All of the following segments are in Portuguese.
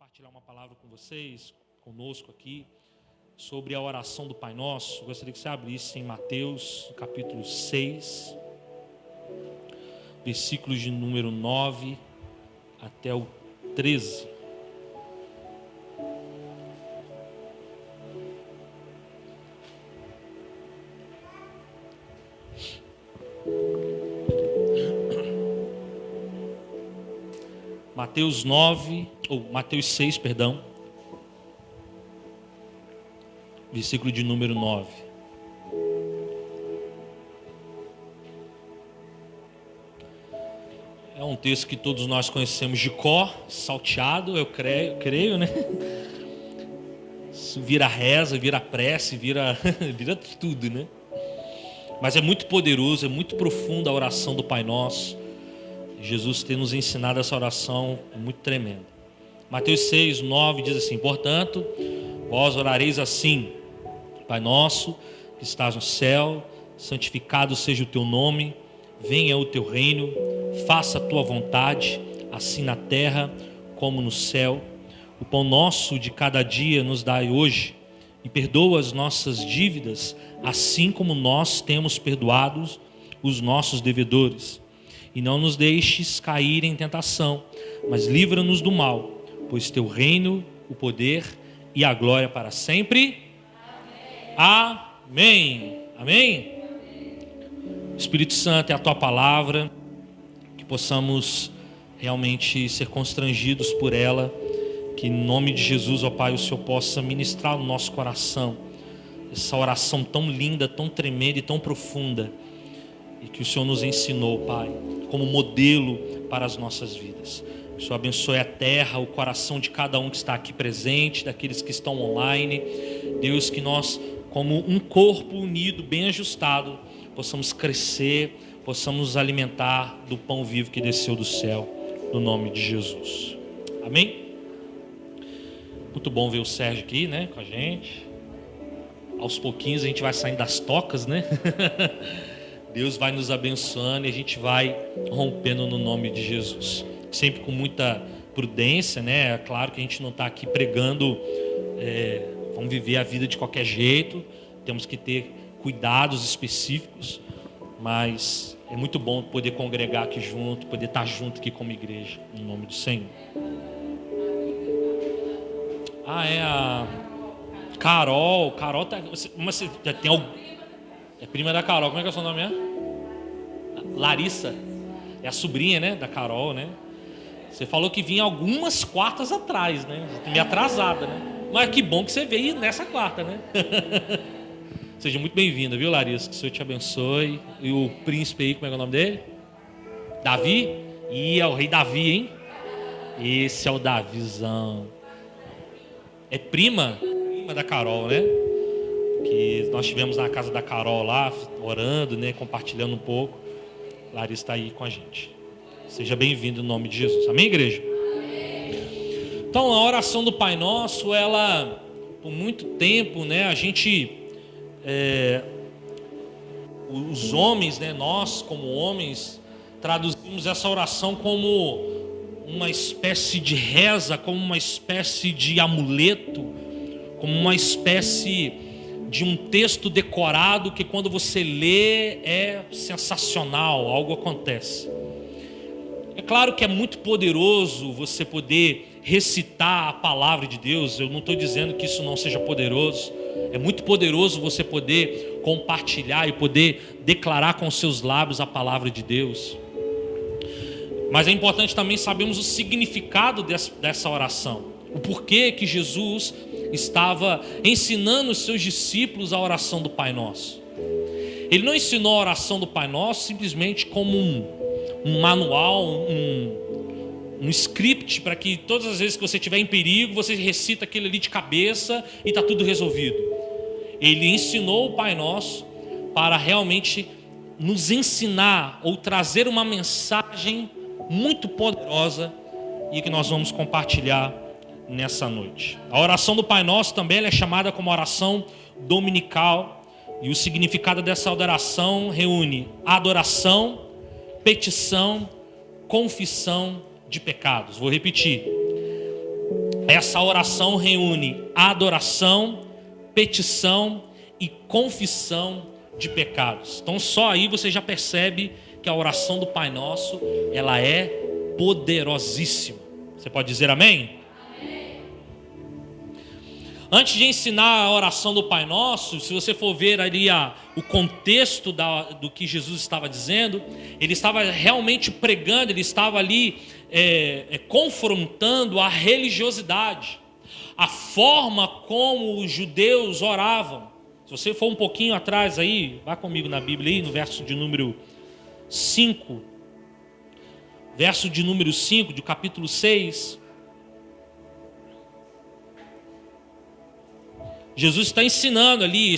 compartilhar uma palavra com vocês, conosco aqui, sobre a oração do Pai Nosso. Gostaria que você abrisse em Mateus, capítulo 6, versículos de número 9 até o 13. Mateus 6, versículo de número 9. É um texto que todos nós conhecemos de cor, salteado, eu creio, né? Isso vira reza, vira prece, vira tudo, né? Mas é muito poderoso, é muito profunda a oração do Pai Nosso. Jesus tem nos ensinado essa oração muito tremenda. Mateus 6, 9 diz assim: portanto, vós orareis assim: Pai nosso, que estás no céu, santificado seja o teu nome, venha o teu reino, faça a tua vontade, assim na terra como no céu. O pão nosso de cada dia nos dai hoje, e perdoa as nossas dívidas, assim como nós temos perdoados os nossos devedores. E não nos deixes cair em tentação, mas livra-nos do mal, pois teu reino, o poder e a glória para sempre. Amém. Amém. Espírito Santo, é a tua palavra, que possamos realmente ser constrangidos por ela, que em nome de Jesus, ó Pai, o Senhor possa ministrar no nosso coração essa oração tão linda, tão tremenda e tão profunda, e que o Senhor nos ensinou, Pai, como modelo para as nossas vidas. O Senhor abençoe a terra, o coração de cada um que está aqui presente, daqueles que estão online. Deus, que nós, como um corpo unido, bem ajustado, possamos crescer, possamos nos alimentar do pão vivo que desceu do céu, no nome de Jesus. Amém? Muito bom ver o Sérgio aqui, né, com a gente. Aos pouquinhos a gente vai saindo das tocas, né? Deus vai nos abençoando e a gente vai rompendo no nome de Jesus. Sempre com muita prudência, né? É claro que a gente não está aqui pregando, vamos viver a vida de qualquer jeito. Temos que ter cuidados específicos, mas é muito bom poder congregar aqui junto, poder estar junto aqui como igreja, no nome do Senhor. É a Carol. Carol tá. Você tem algum. É prima da Carol, como é que é o seu nome? Larissa. É a sobrinha, né, da Carol, né? Você falou que vinha algumas quartas atrás, né? Meio atrasada, né? Mas que bom que você veio nessa quarta, né? Seja muito bem-vinda, viu, Larissa? Que o Senhor te abençoe. E o príncipe aí, como é que é o nome dele? Davi? É o rei Davi, hein? Esse é o Davizão. É prima da Carol, né? Que nós estivemos na casa da Carol lá, orando, né, compartilhando um pouco. Larissa está aí com a gente. Seja bem-vindo no nome de Jesus. Amém, igreja? Amém. Então, a oração do Pai Nosso, ela, por muito tempo, né, a gente, os homens, né, nós como homens, traduzimos essa oração como uma espécie de reza, como uma espécie de amuleto, como uma espécie de um texto decorado que quando você lê é sensacional, algo acontece. É claro que é muito poderoso você poder recitar a palavra de Deus, eu não estou dizendo que isso não seja poderoso. É muito poderoso você poder compartilhar e poder declarar com seus lábios a palavra de Deus. Mas é importante também sabermos o significado dessa oração, o porquê que Jesus estava ensinando os seus discípulos a oração do Pai Nosso. Ele não ensinou a oração do Pai Nosso simplesmente como um manual, um script para que todas as vezes que você estiver em perigo, você recita aquele ali de cabeça e está tudo resolvido. Ele ensinou o Pai Nosso para realmente nos ensinar ou trazer uma mensagem muito poderosa e que nós vamos compartilhar nessa noite. A oração do Pai Nosso também é chamada como oração dominical, e o significado dessa oração reúne adoração, petição, confissão de pecados. Vou repetir. Essa oração reúne adoração, petição e confissão de pecados. Então só aí você já percebe que a oração do Pai Nosso, ela é poderosíssima. Você pode dizer amém? Amém. Antes de ensinar a oração do Pai Nosso, se você for ver ali o contexto do que Jesus estava dizendo, ele estava realmente pregando, ele estava ali confrontando a religiosidade, a forma como os judeus oravam. Se você for um pouquinho atrás aí, vá comigo na Bíblia aí, no verso de número 5. Verso de número 5, do capítulo 6. Jesus está ensinando ali,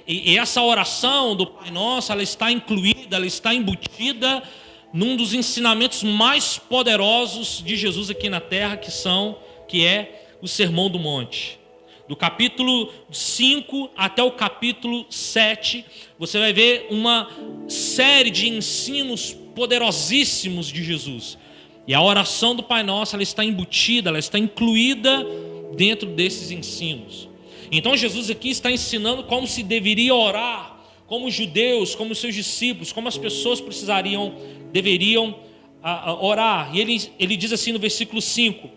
e essa oração do Pai Nosso, ela está incluída, ela está embutida num dos ensinamentos mais poderosos de Jesus aqui na terra, que é o Sermão do Monte. Do capítulo 5 até o capítulo 7, você vai ver uma série de ensinos poderosíssimos de Jesus. E a oração do Pai Nosso, ela está embutida, ela está incluída dentro desses ensinos. Então Jesus aqui está ensinando como se deveria orar, como os judeus, como os seus discípulos, como as pessoas deveriam orar. E ele diz assim no versículo 5: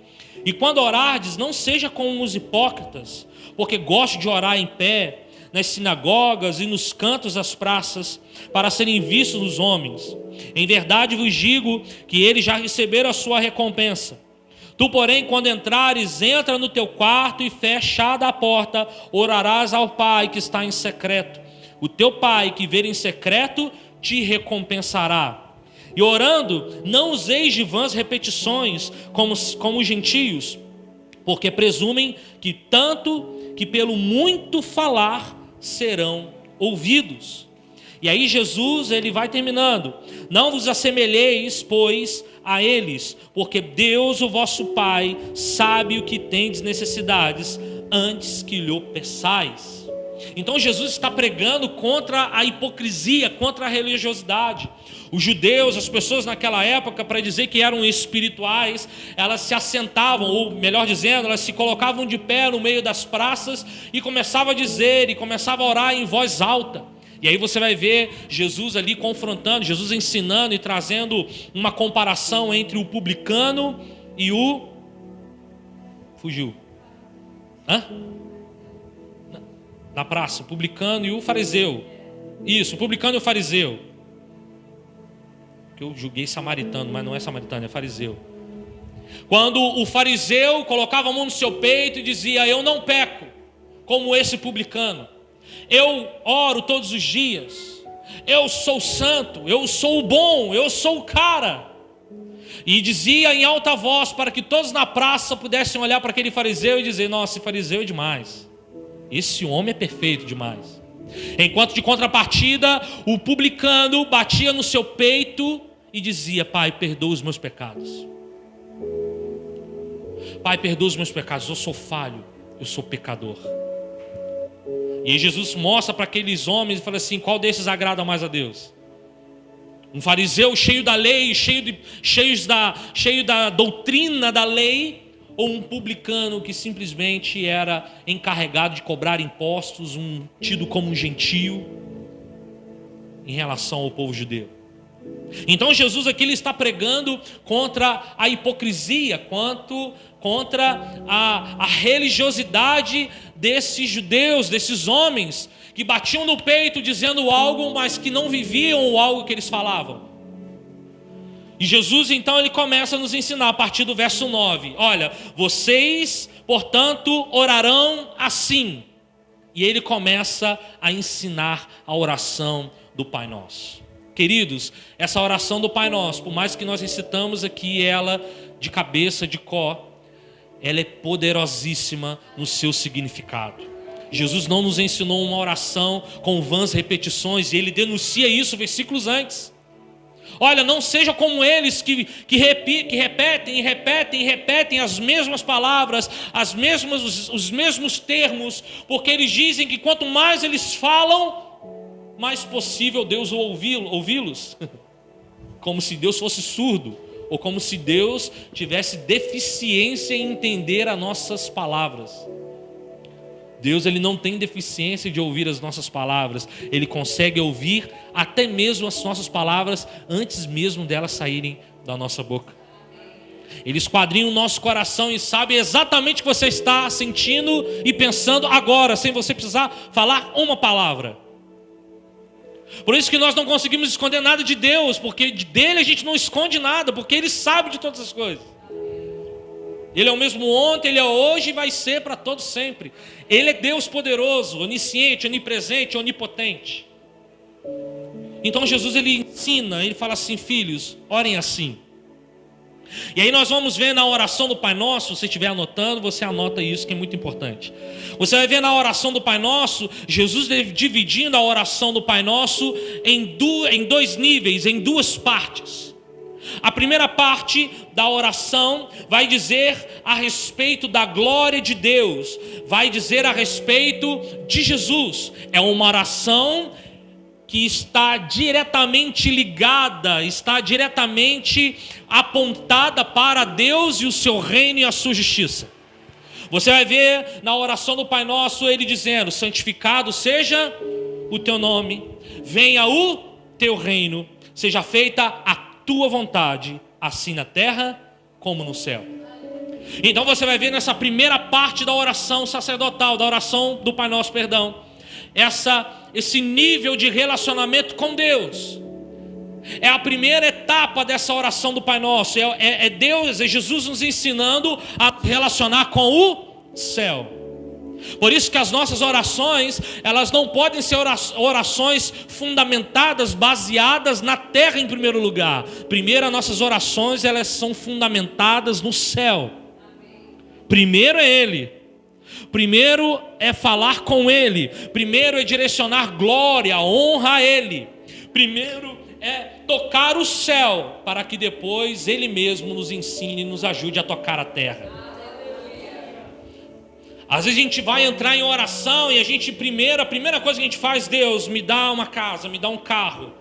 e quando orardes, não seja como os hipócritas, porque gostam de orar em pé, nas sinagogas e nos cantos das praças, para serem vistos dos homens. Em verdade vos digo que eles já receberam a sua recompensa. Tu, porém, quando entrares, entra no teu quarto e, fechada a porta, orarás ao Pai que está em secreto. O teu Pai que vê em secreto te recompensará. E orando, não useis de vãs repetições como os gentios, porque presumem que pelo muito falar serão ouvidos. E aí Jesus, ele vai terminando: não vos assemelheis, pois, a eles, porque Deus, o vosso Pai, sabe o que tendes necessidades antes que lhe peçais. Então Jesus está pregando contra a hipocrisia, contra a religiosidade. Os judeus, as pessoas naquela época, para dizer que eram espirituais, elas se assentavam, ou melhor dizendo, elas se colocavam de pé no meio das praças e começavam a dizer, e começavam a orar em voz alta. E aí você vai ver Jesus ali confrontando, Jesus ensinando e trazendo uma comparação entre o publicano e o... Fugiu. Na praça, o publicano e o fariseu. Isso, o publicano e o fariseu. Que eu julguei samaritano, mas não é samaritano, é fariseu. Quando o fariseu colocava a mão no seu peito e dizia: eu não peco, como esse publicano. Eu oro todos os dias. Eu sou santo, eu sou o bom, eu sou o cara. E dizia em alta voz para que todos na praça pudessem olhar para aquele fariseu e dizer: nossa, esse fariseu é demais. Esse homem é perfeito demais. Enquanto de contrapartida, o publicano batia no seu peito e dizia: Pai, perdoa os meus pecados. Pai, perdoa os meus pecados, eu sou falho, eu sou pecador. E aí Jesus mostra para aqueles homens e fala assim: qual desses agrada mais a Deus? Um fariseu cheio da lei, cheio da doutrina da lei, ou um publicano que simplesmente era encarregado de cobrar impostos, tido como um gentio em relação ao povo judeu? Então Jesus aqui ele está pregando contra a hipocrisia, contra a religiosidade desses judeus, desses homens que batiam no peito dizendo algo, mas que não viviam o algo que eles falavam. E Jesus então ele começa a nos ensinar a partir do verso 9. Olha, vocês, portanto, orarão assim. E ele começa a ensinar a oração do Pai Nosso. Queridos, essa oração do Pai Nosso, por mais que nós recitamos aqui ela de cabeça, de cor, ela é poderosíssima no seu significado. Jesus não nos ensinou uma oração com vãs repetições, e ele denuncia isso versículos antes. Olha, não seja como eles que repetem as mesmas palavras, os mesmos termos, porque eles dizem que quanto mais eles falam, mais possível Deus ouvi-los. Como se Deus fosse surdo, ou como se Deus tivesse deficiência em entender as nossas palavras. Deus, ele não tem deficiência de ouvir as nossas palavras. Ele consegue ouvir até mesmo as nossas palavras antes mesmo delas saírem da nossa boca. Ele esquadrinha o nosso coração e sabe exatamente o que você está sentindo e pensando agora, sem você precisar falar uma palavra. Por isso que nós não conseguimos esconder nada de Deus, porque dele a gente não esconde nada, porque ele sabe de todas as coisas. Ele é o mesmo ontem, ele é hoje e vai ser para todos sempre. Ele é Deus poderoso, onisciente, onipresente, onipotente. Então Jesus, ele ensina, ele fala assim: filhos, orem assim. E aí nós vamos ver na oração do Pai Nosso, se você estiver anotando, você anota isso que é muito importante. Você vai ver na oração do Pai Nosso, Jesus dividindo a oração do Pai Nosso em dois níveis, em duas partes. A primeira parte da oração vai dizer a respeito da glória de Deus, vai dizer a respeito de Jesus. É uma oração que está diretamente ligada, está diretamente apontada para Deus e o seu reino e a sua justiça. Você vai ver na oração do Pai Nosso ele dizendo: santificado seja o teu nome, venha o teu reino, seja feita a tua vontade, assim na terra como no céu. Então você vai ver nessa primeira parte da oração sacerdotal, da oração do Pai Nosso, perdão, esse nível de relacionamento com Deus. É a primeira etapa dessa oração do Pai Nosso. É Deus, é Jesus nos ensinando a relacionar com o céu. Por isso que as nossas orações, elas não podem ser orações fundamentadas, baseadas na terra em primeiro lugar. Primeiro, as nossas orações, elas são fundamentadas no céu. Primeiro é Ele. Primeiro é falar com Ele. Primeiro é direcionar glória, honra a Ele. Primeiro é tocar o céu, para que depois Ele mesmo nos ensine e nos ajude a tocar a terra. Às vezes a gente vai entrar em oração e a primeira coisa que a gente faz: Deus, me dá uma casa, me dá um carro.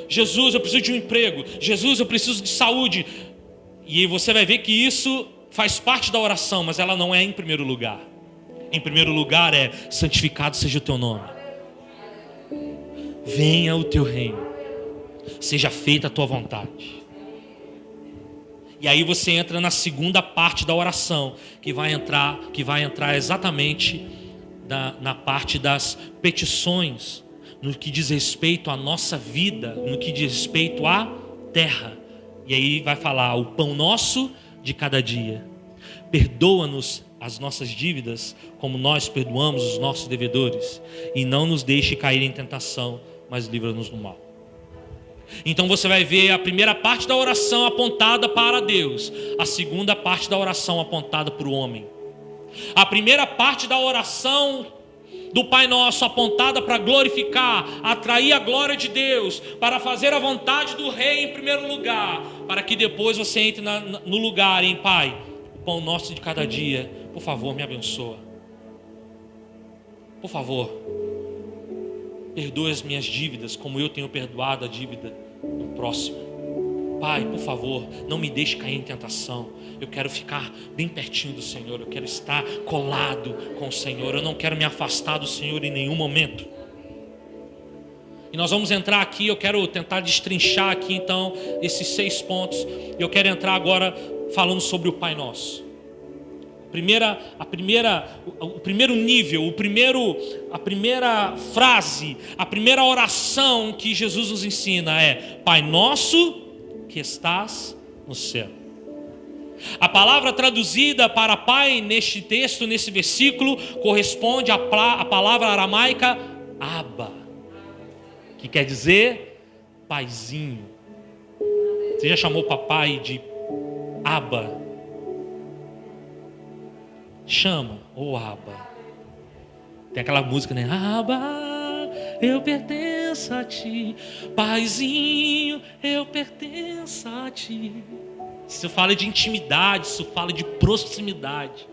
Jesus, eu preciso de um emprego. Jesus, eu preciso de saúde. E você vai ver que isso faz parte da oração, mas ela não é em primeiro lugar. Em primeiro lugar é: santificado seja o teu nome, venha o teu reino, seja feita a tua vontade. E aí você entra na segunda parte da oração, que vai entrar exatamente na parte das petições, no que diz respeito à nossa vida, no que diz respeito à terra. E aí vai falar: o pão nosso de cada dia, perdoa-nos as nossas dívidas, como nós perdoamos os nossos devedores, e não nos deixe cair em tentação, mas livra-nos do mal. Então você vai ver a primeira parte da oração apontada para Deus, a segunda parte da oração apontada para o homem. A primeira parte da oração do Pai Nosso apontada para glorificar, atrair a glória de Deus, para fazer a vontade do Rei em primeiro lugar, para que depois você entre no lugar em: Pai, o pão nosso de cada dia, por favor, me abençoa. Por favor, perdoe as minhas dívidas, como eu tenho perdoado a dívida do próximo. Pai, por favor, não me deixe cair em tentação. Eu quero ficar bem pertinho do Senhor. Eu quero estar colado com o Senhor. Eu não quero me afastar do Senhor em nenhum momento. E nós vamos entrar aqui. Eu quero tentar destrinchar aqui então esses 6 pontos. E eu quero entrar agora falando sobre o Pai Nosso. O primeiro nível, a primeira frase, a primeira oração que Jesus nos ensina é: Pai Nosso que estás no céu. A palavra traduzida para Pai neste texto, nesse versículo, corresponde à palavra aramaica Abba, que quer dizer paizinho. Você já chamou papai de Abba? Chama, ô Abba. Tem aquela música, né? Abba, eu pertenço a ti. Paizinho, eu pertenço a ti. Isso fala de intimidade, isso fala de proximidade.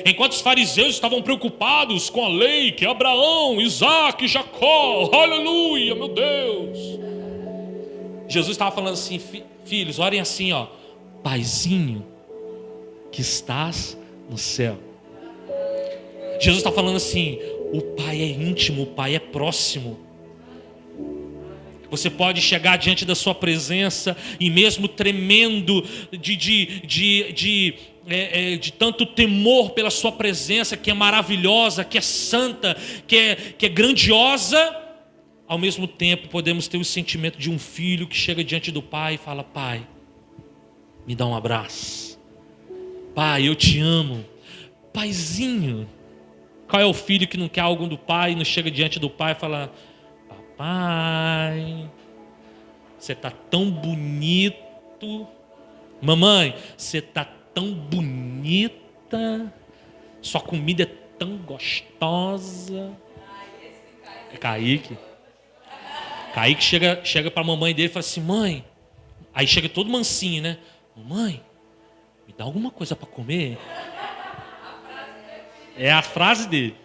Enquanto os fariseus estavam preocupados com a lei, que Abraão, Isaac, Jacó, aleluia, meu Deus, Jesus estava falando assim: filhos, orem assim, ó, Paizinho que estás no céu. Jesus está falando assim: o Pai é íntimo, o Pai é próximo. Você pode chegar diante da sua presença e mesmo tremendo de tanto temor pela sua presença, que é maravilhosa, que é santa, que é grandiosa, ao mesmo tempo podemos ter o sentimento de um filho que chega diante do Pai e fala: Pai, me dá um abraço. Pai, eu te amo. Paizinho. Qual é o filho que não quer algo do Pai e não chega diante do Pai e fala: Papai, você está tão bonito. Mamãe, você está tão bonita. Sua comida é tão gostosa. É Kaique. Kaique chega para a mamãe dele e fala assim: mãe. Aí chega todo mansinho, né? Mamãe, me dá alguma coisa para comer. É a frase dele.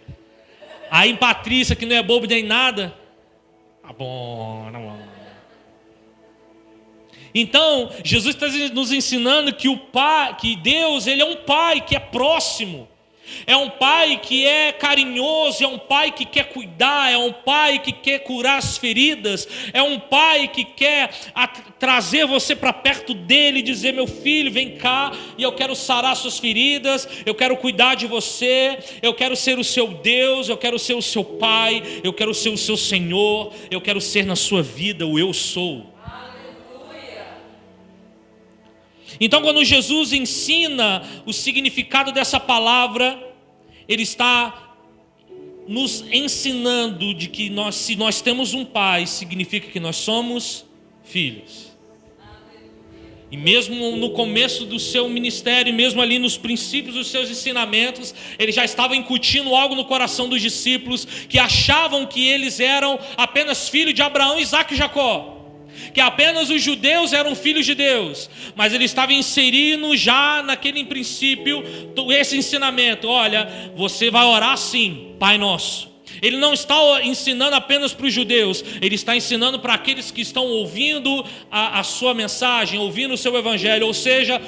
Aí em Patrícia, que não é bobo nem nada: tá bom, não. Então, Jesus está nos ensinando que que Deus, Ele é um Pai que é próximo. É um Pai que é carinhoso, é um Pai que quer cuidar, é um Pai que quer curar as feridas, é um Pai que quer trazer você para perto dele e dizer: meu filho, vem cá e eu quero sarar suas feridas, eu quero cuidar de você, eu quero ser o seu Deus, eu quero ser o seu Pai, eu quero ser o seu Senhor, eu quero ser na sua vida o eu sou. Então, quando Jesus ensina o significado dessa palavra, Ele está nos ensinando de que se nós temos um Pai, significa que nós somos filhos. E mesmo no começo do seu ministério, mesmo ali nos princípios dos seus ensinamentos, Ele já estava incutindo algo no coração dos discípulos, que achavam que eles eram apenas filhos de Abraão, Isaque e Jacó, que apenas os judeus eram filhos de Deus. Mas ele estava inserindo já naquele princípio esse ensinamento: olha, você vai orar assim, Pai Nosso. Ele não está ensinando apenas para os judeus, ele está ensinando para aqueles que estão ouvindo a sua mensagem, ouvindo o seu evangelho. Ou seja,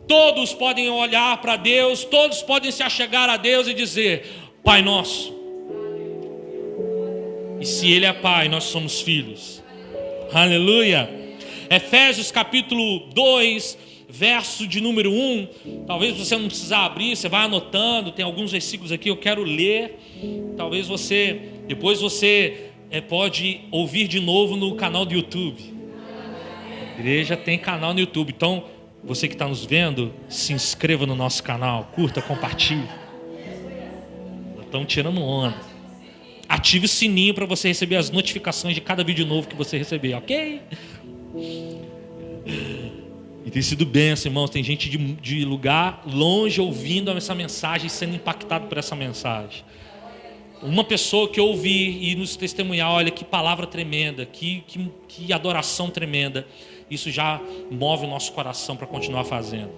todos podem olhar para Deus, todos podem se achegar a Deus e dizer: Pai Nosso. E se Ele é Pai, nós somos filhos. Aleluia. Efésios capítulo 2, verso de número 1. Talvez você não precisar abrir, você vai anotando. Tem alguns versículos aqui, eu quero ler. Talvez depois você pode ouvir de novo no canal do YouTube. A igreja tem canal no YouTube. Então, você que está nos vendo, se inscreva no nosso canal, curta, compartilhe. Estão tirando onda. Ative o sininho para você receber as notificações de cada vídeo novo que você receber, ok? E tem sido bênção, irmãos. Tem gente de lugar longe ouvindo essa mensagem, sendo impactado por essa mensagem. Uma pessoa que ouvir e nos testemunhar: olha que palavra tremenda, que adoração tremenda. Isso já move o nosso coração para continuar fazendo.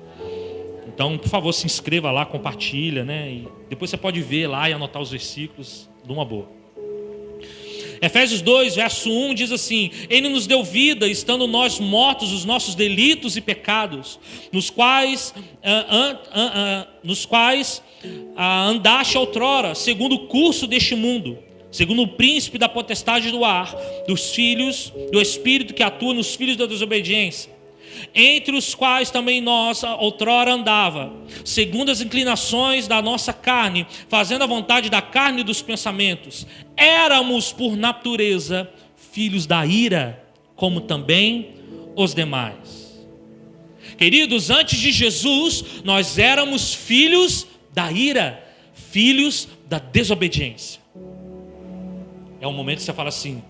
Então, por favor, se inscreva lá, compartilha, né? E depois você pode ver lá e anotar os versículos de uma boa. Efésios 2, verso 1 diz assim: Ele nos deu vida, estando nós mortos os nossos delitos e pecados, nos quais andaste outrora, segundo o curso deste mundo, segundo o príncipe da potestade do ar, dos filhos do espírito que atua nos filhos da desobediência, entre os quais também nós outrora andava, segundo as inclinações da nossa carne, fazendo a vontade da carne e dos pensamentos. Éramos por natureza filhos da ira, como também os demais. Queridos, antes de Jesus, nós éramos filhos da ira, filhos da desobediência. É um momento que você fala assim: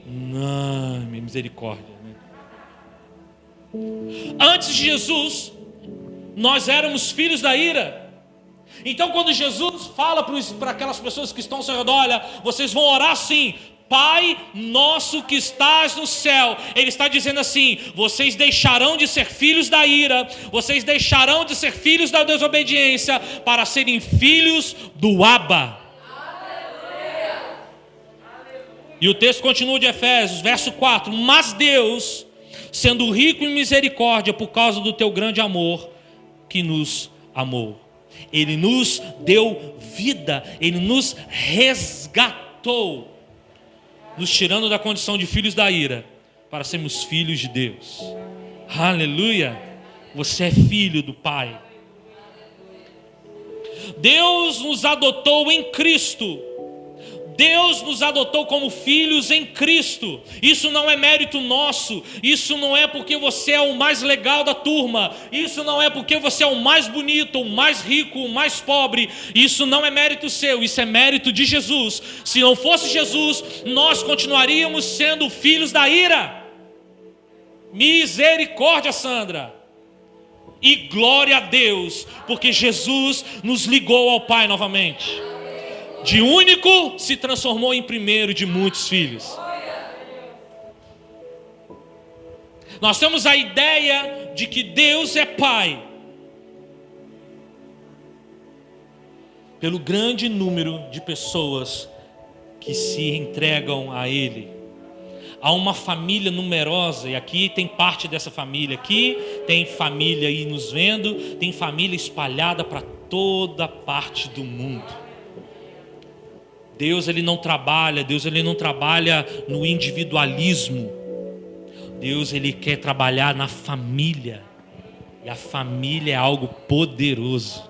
não, misericórdia. Antes de Jesus, nós éramos filhos da ira. Então, quando Jesus fala para aquelas pessoas que estão ao seu redor: olha, vocês vão orar assim, Pai nosso que estás no céu. Ele está dizendo assim: vocês deixarão de ser filhos da ira, vocês deixarão de ser filhos da desobediência, para serem filhos do Abba. E o texto continua de Efésios, verso 4: Mas Deus, sendo rico em misericórdia por causa do teu grande amor que nos amou. Ele nos deu vida, Ele nos resgatou, nos tirando da condição de filhos da ira, para sermos filhos de Deus. Aleluia! Você é filho do Pai. Deus nos adotou em Cristo. Deus nos adotou como filhos em Cristo. Isso não é mérito nosso. Isso não é porque você é o mais legal da turma. Isso não é porque você é o mais bonito, o mais rico, o mais pobre. Isso não é mérito seu. Isso é mérito de Jesus. Se não fosse Jesus, nós continuaríamos sendo filhos da ira. Misericórdia, Sandra. E glória a Deus, porque Jesus nos ligou ao Pai novamente. De único se transformou em primeiro de muitos filhos. Nós temos a ideia de que Deus é Pai pelo grande número de pessoas que se entregam a Ele. Há uma família numerosa, e aqui tem parte dessa família, aqui tem família aí nos vendo, tem família espalhada para toda parte do mundo. Deus ele não trabalha no individualismo. Deus ele quer trabalhar na família, e a família é algo poderoso.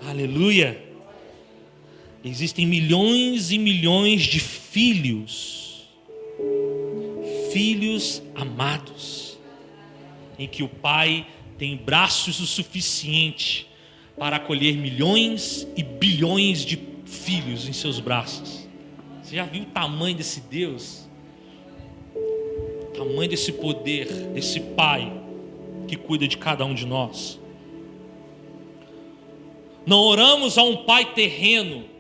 Aleluia! Existem milhões e milhões de filhos amados, em que o pai tem braços o suficiente para acolher milhões e bilhões de filhos em seus braços. Você já viu o tamanho desse Deus? O tamanho desse poder, desse Pai que cuida de cada um de nós. Não oramos a um Pai terreno.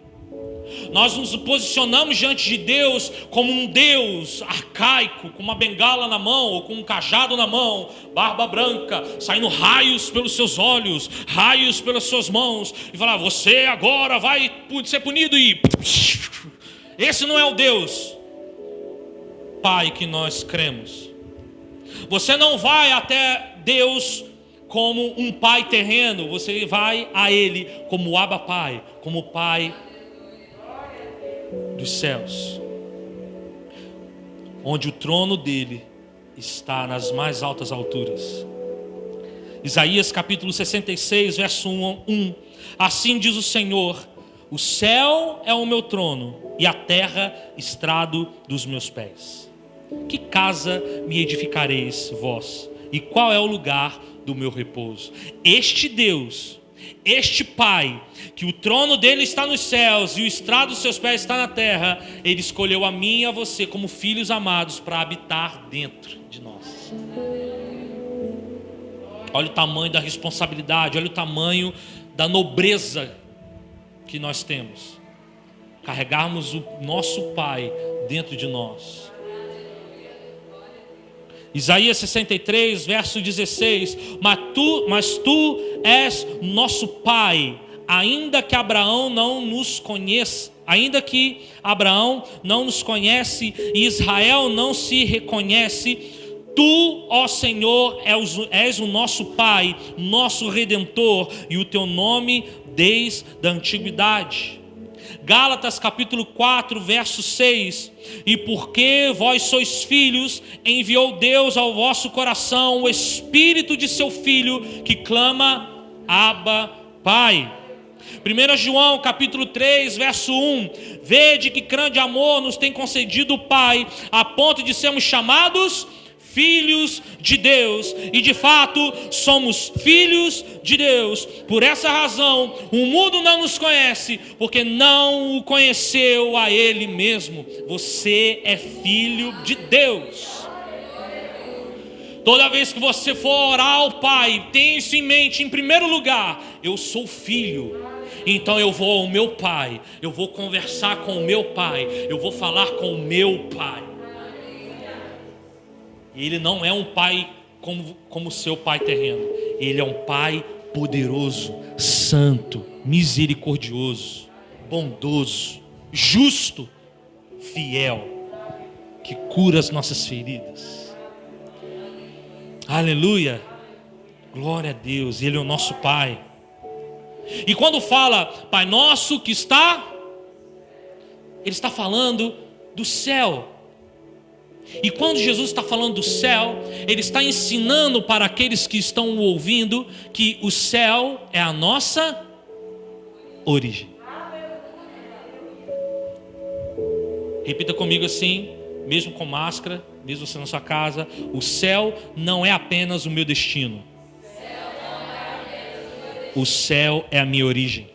Nós nos posicionamos diante de Deus como um Deus arcaico, com uma bengala na mão ou com um cajado na mão, barba branca, saindo raios pelos seus olhos, raios pelas suas mãos, e falar: você agora vai ser punido. E esse não é o Deus Pai que nós cremos. Você não vai até Deus como um pai terreno, você vai a Ele como o Abba Pai, como o Pai dos céus, onde o trono dele está nas mais altas alturas. Isaías capítulo 66, verso 1: assim diz o Senhor: o céu é o meu trono e a terra estrado dos meus pés. Que casa me edificareis vós? E qual é o lugar do meu repouso? Este Deus, este Pai, que o trono dele está nos céus e o estrado dos seus pés está na terra, ele escolheu a mim e a você como filhos amados para habitar dentro de nós. Olha o tamanho da responsabilidade, olha o tamanho da nobreza que nós temos. Carregarmos o nosso Pai dentro de nós. Isaías 63, verso 16: mas tu és nosso Pai, ainda que Abraão não nos conheça, e Israel não se reconhece, tu, ó Senhor, és o nosso Pai, nosso Redentor, e o teu nome desde a antiguidade. Gálatas capítulo 4, verso 6: e porque vós sois filhos, enviou Deus ao vosso coração o Espírito de seu Filho, que clama: Abba, Pai. 1 João capítulo 3, verso 1: vede que grande amor nos tem concedido o Pai, a ponto de sermos chamados filhos de Deus, e de fato somos filhos de Deus. Por essa razão o mundo não nos conhece, porque não o conheceu a Ele mesmo. Você é filho de Deus. Toda vez que você for orar ao Pai, tenha isso em mente. Em primeiro lugar, eu sou filho, então eu vou ao meu Pai, eu vou conversar com o meu Pai, eu vou falar com o meu Pai. Ele não é um pai como seu pai terreno. Ele é um pai poderoso, santo, misericordioso, bondoso, justo, fiel. que cura as nossas feridas. Aleluia. Glória a Deus. Ele é o nosso Pai. E quando fala Pai nosso que está, ele está falando do céu. E quando Jesus está falando do céu, ele está ensinando para aqueles que estão ouvindo que o céu é a nossa origem. Repita comigo assim, mesmo com máscara, mesmo você na sua casa: o céu não é apenas o meu destino. O céu é a minha origem.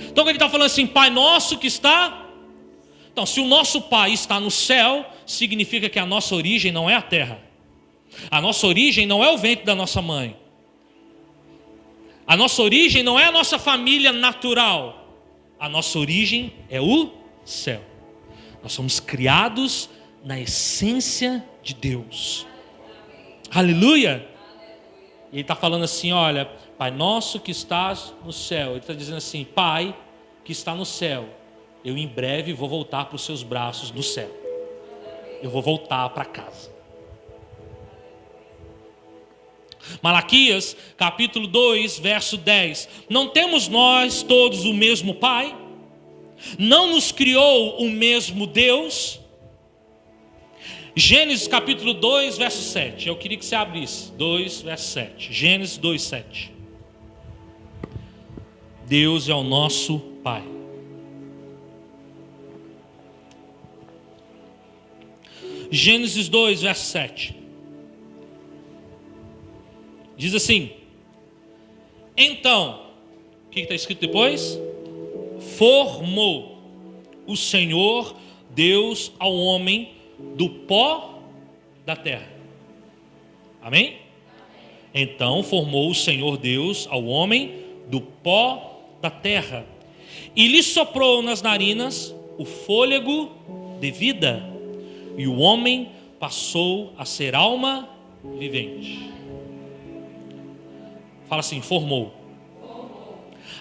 Então ele está falando assim, Pai nosso que está. Então, se o nosso Pai está no céu, significa que a nossa origem não é a terra. A nossa origem não é o ventre da nossa mãe. A nossa origem não é a nossa família natural. A nossa origem é o céu. Nós somos criados na essência de Deus. Aleluia! E ele está falando assim, olha, Pai nosso que estás no céu. Ele está dizendo assim, Pai que está no céu, eu em breve vou voltar para os seus braços do céu. Eu vou voltar para casa. Malaquias, capítulo 2, verso 10. Não temos nós todos o mesmo Pai? Não nos criou o mesmo Deus? Gênesis, capítulo 2, verso 7. Eu queria que você abrisse. 2, verso 7. Gênesis 2, 7. Deus é o nosso Pai. Gênesis 2, verso 7. Diz assim: então, o que está escrito depois? Formou o Senhor Deus ao homem do pó da terra. Amém? Então formou o Senhor Deus ao homem do pó da terra e lhe soprou nas narinas o fôlego de vida, e o homem passou a ser alma vivente. Fala assim, formou.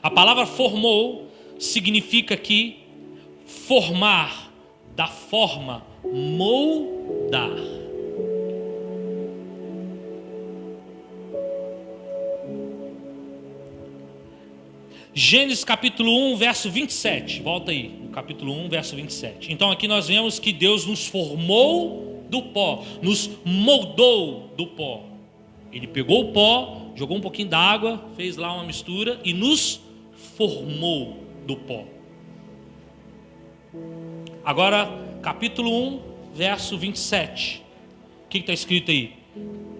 A palavra formou significa aqui formar, da forma, moldar. Gênesis capítulo 1, verso 27. Volta aí, no capítulo 1, verso 27. Então aqui nós vemos que Deus nos formou do pó, nos moldou do pó. Ele pegou o pó, jogou um pouquinho d'água, fez lá uma mistura e nos formou do pó. Agora, capítulo 1, verso 27. O que está escrito aí?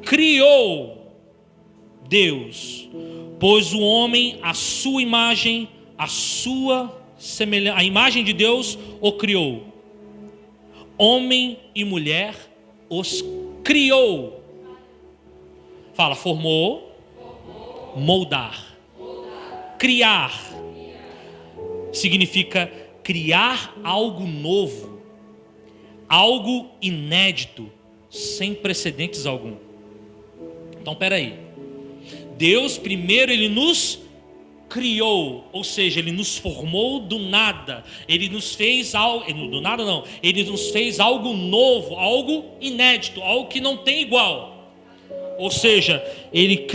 Criou Deus, pôs o homem à sua imagem, a sua semelhança, a imagem de Deus o criou. Homem e mulher os criou. Fala, formou, moldar. Criar significa criar algo novo, algo inédito, sem precedentes algum. Então, peraí. Deus primeiro ele nos criou, ou seja, ele nos formou do nada. Ele nos fez algo, do nada não, ele nos fez algo novo, algo inédito, algo que não tem igual. Ou seja, ele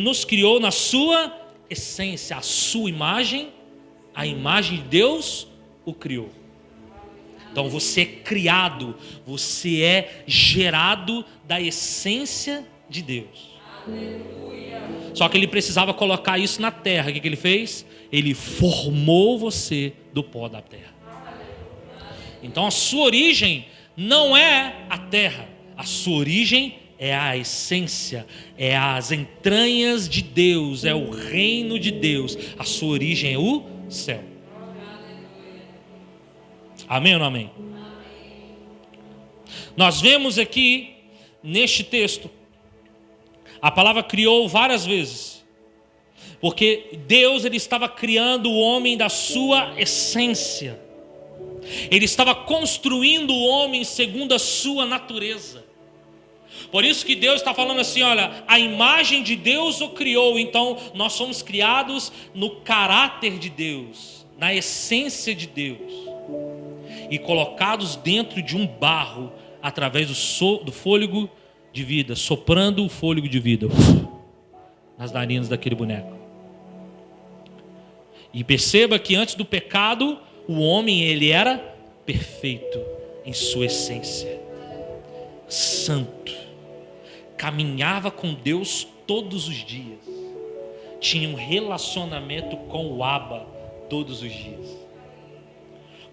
nos criou na sua essência, a sua imagem, a imagem de Deus o criou. Então você é criado, você é gerado da essência de Deus. Aleluia. Só que ele precisava colocar isso na terra. O que ele fez? Ele formou você do pó da terra. Então a sua origem não é a terra, a sua origem é a essência, é as entranhas de Deus, é o reino de Deus. A sua origem é o céu. Amém ou não amém? Nós vemos aqui neste texto a palavra criou várias vezes, porque Deus ele estava criando o homem da sua essência. Ele estava construindo o homem segundo a sua natureza. Por isso que Deus está falando assim, olha, a imagem de Deus o criou. Então nós somos criados no caráter de Deus, na essência de Deus. e colocados dentro de um barro através do fôlego de vida, soprando o fôlego de vida nas narinas daquele boneco. E perceba que antes do pecado, o homem ele era perfeito em sua essência, santo, caminhava com Deus todos os dias, tinha um relacionamento com o Abba todos os dias.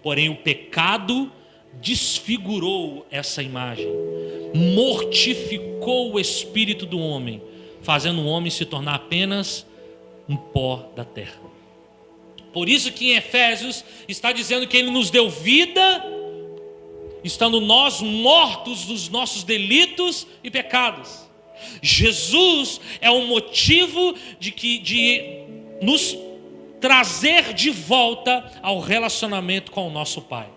Porém, o pecado desfigurou essa imagem, mortificou o espírito do homem, fazendo o homem se tornar apenas um pó da terra. Por isso que em Efésios está dizendo que Ele nos deu vida, estando nós mortos dos nossos delitos e pecados. Jesus é o motivo de nos trazer de volta ao relacionamento com o nosso Pai.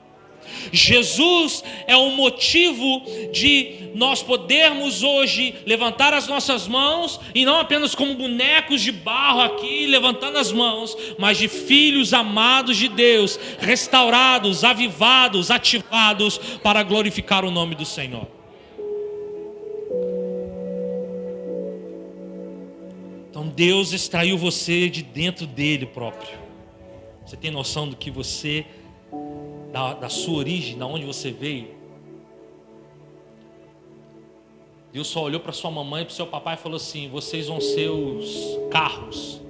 Jesus é o motivo de nós podermos hoje levantar as nossas mãos, e não apenas como bonecos de barro aqui levantando as mãos, mas de filhos amados de Deus, restaurados, avivados, ativados para glorificar o nome do Senhor. Então Deus extraiu você de dentro dele próprio. Você tem noção do que você, da sua origem, da onde você veio? Deus só olhou para sua mamãe e para o seu papai e falou assim: vocês vão ser os carros,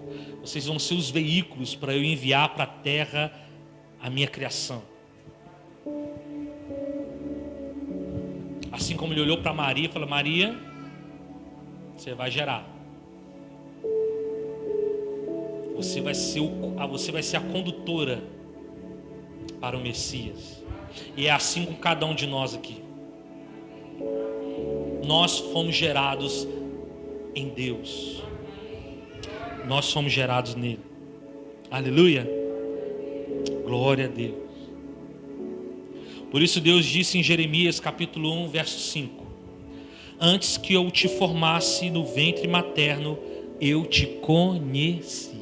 vocês vão ser os veículos para eu enviar para a terra a minha criação. Assim como Ele olhou para Maria e falou: Maria, você vai gerar. Você vai ser a condutora para o Messias. E é assim com cada um de nós aqui. Nós fomos gerados em Deus. Nós fomos gerados nele. Aleluia. Glória a Deus. Por isso Deus disse em Jeremias capítulo 1, verso 5: antes que eu te formasse no ventre materno, eu te conheci.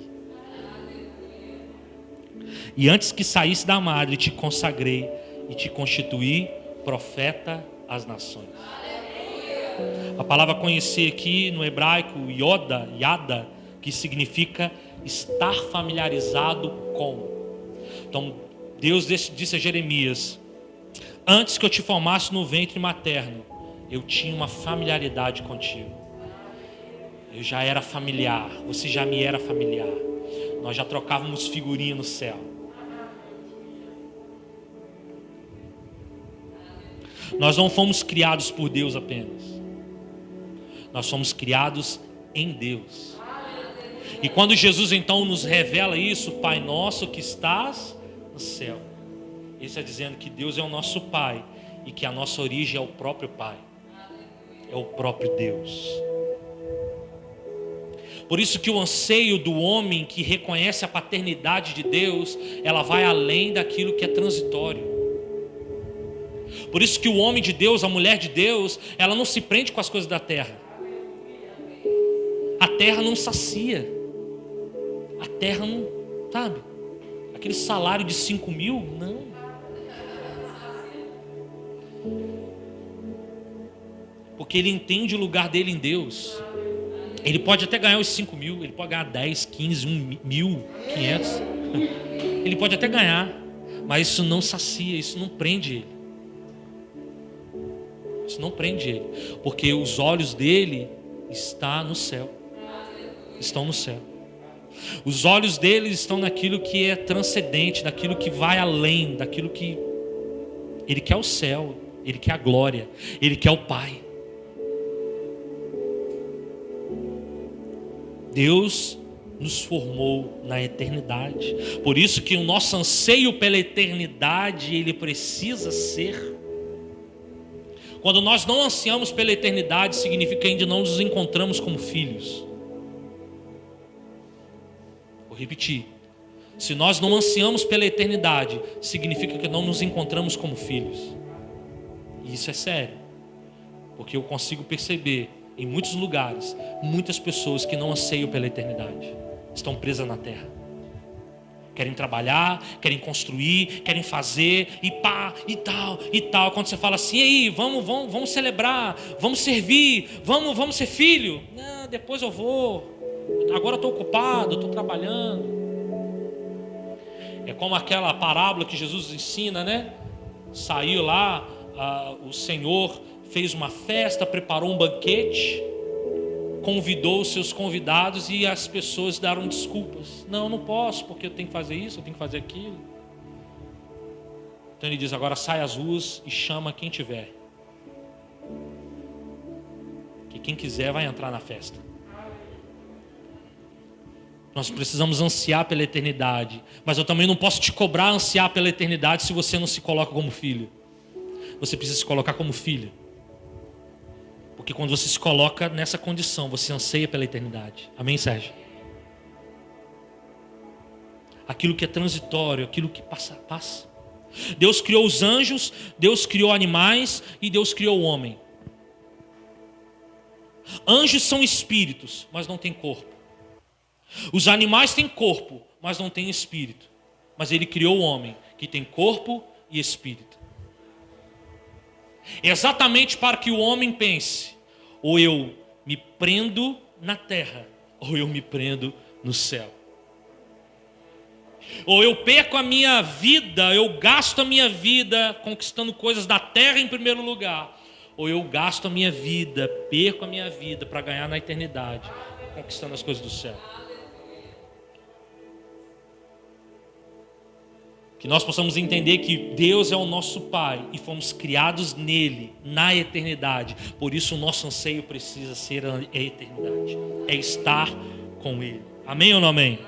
E antes que saísse da madre, te consagrei e te constituí profeta às nações. A palavra conhecer aqui no hebraico, yada, que significa estar familiarizado com. Então, Deus disse a Jeremias: antes que eu te formasse no ventre materno, eu tinha uma familiaridade contigo. Eu já era familiar, você já me era familiar. Nós já trocávamos figurinha no céu. Nós não fomos criados por Deus apenas. Nós fomos criados em Deus. E quando Jesus então nos revela isso: Pai nosso que estás no céu, Ele está dizendo que Deus é o nosso Pai e que a nossa origem é o próprio Pai, é o próprio Deus. Por isso que o anseio do homem que reconhece a paternidade de Deus, ela vai além daquilo que é transitório. Por isso que o homem de Deus, a mulher de Deus, ela não se prende com as coisas da terra. A terra não sacia. A terra não, sabe? Aquele salário de 5 mil, não. Porque ele entende o lugar dele em Deus. Ele pode até ganhar os 5 mil, ele pode ganhar 10, 15, 1.500. Ele pode até ganhar, mas isso não sacia, isso não prende ele. Isso não prende ele, porque os olhos dele estão no céu. Estão no céu. Os olhos dele estão naquilo que é transcendente, naquilo que vai além, daquilo que ele quer o céu, ele quer a glória, ele quer o Pai. Deus nos formou na eternidade. Por isso que o nosso anseio pela eternidade, ele precisa ser. Quando nós não ansiamos pela eternidade, significa que ainda não nos encontramos como filhos. Vou repetir. Se nós não ansiamos pela eternidade, significa que não nos encontramos como filhos. E isso é sério. Porque eu consigo perceber em muitos lugares, muitas pessoas que não anseiam pela eternidade, estão presas na terra. Querem trabalhar, querem construir, querem fazer, e pá, e tal, e tal. Quando você fala assim, e aí, vamos celebrar, vamos servir, vamos ser filho. Não, depois eu vou. Agora eu estou ocupado, estou trabalhando. É como aquela parábola que Jesus ensina, né? Saiu lá, o Senhor fez uma festa, preparou um banquete, convidou os seus convidados e as pessoas deram desculpas. Não posso, porque eu tenho que fazer isso, eu tenho que fazer aquilo. Então ele diz, agora sai às ruas e chama quem tiver. Que quem quiser vai entrar na festa. Nós precisamos ansiar pela eternidade. Mas eu também não posso te cobrar ansiar pela eternidade se você não se coloca como filho. Você precisa se colocar como filho. Porque quando você se coloca nessa condição, você anseia pela eternidade. Amém, Sérgio? Aquilo que é transitório, aquilo que passa. Deus criou os anjos, Deus criou animais e Deus criou o homem. Anjos são espíritos, mas não têm corpo. Os animais têm corpo, mas não têm espírito. Mas ele criou o homem, que tem corpo e espírito. Exatamente para que o homem pense, ou eu me prendo na terra, ou eu me prendo no céu. Ou eu perco a minha vida, eu gasto a minha vida conquistando coisas da terra em primeiro lugar, ou eu gasto a minha vida, perco a minha vida para ganhar na eternidade, conquistando as coisas do céu. Que nós possamos entender que Deus é o nosso Pai e fomos criados nele, na eternidade. Por isso o nosso anseio precisa ser a eternidade. É estar com Ele. Amém ou não amém?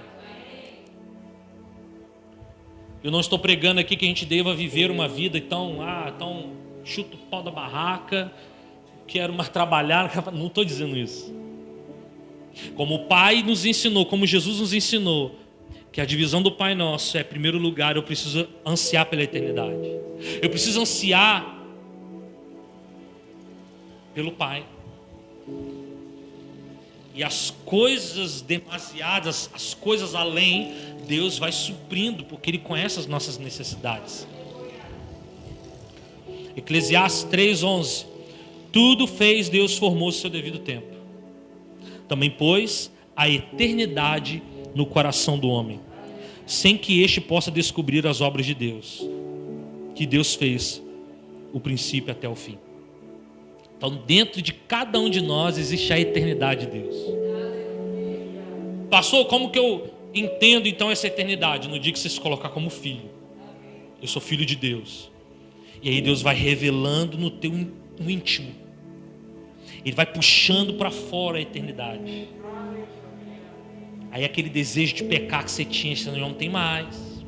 Eu não estou pregando aqui que a gente deva viver uma vida então chuta o pau da barraca, quero mais trabalhar. Não estou dizendo isso. Como o Pai nos ensinou, como Jesus nos ensinou, que a divisão do Pai Nosso é, em primeiro lugar, eu preciso ansiar pela eternidade. Eu preciso ansiar pelo Pai. E as coisas demasiadas, as coisas além, Deus vai suprindo, porque Ele conhece as nossas necessidades. Eclesiastes 3:11. Tudo fez Deus formou seu devido tempo. Também pôs a eternidade no coração do homem, sem que este possa descobrir as obras de Deus, que Deus fez o princípio até o fim. Então dentro de cada um de nós existe a eternidade de Deus. Pastor, como que eu entendo então essa eternidade? No dia que você se colocar como filho. Eu sou filho de Deus. E aí Deus vai revelando no teu íntimo. Ele vai puxando para fora a eternidade. Aí aquele desejo de pecar que você tinha, você não tem mais.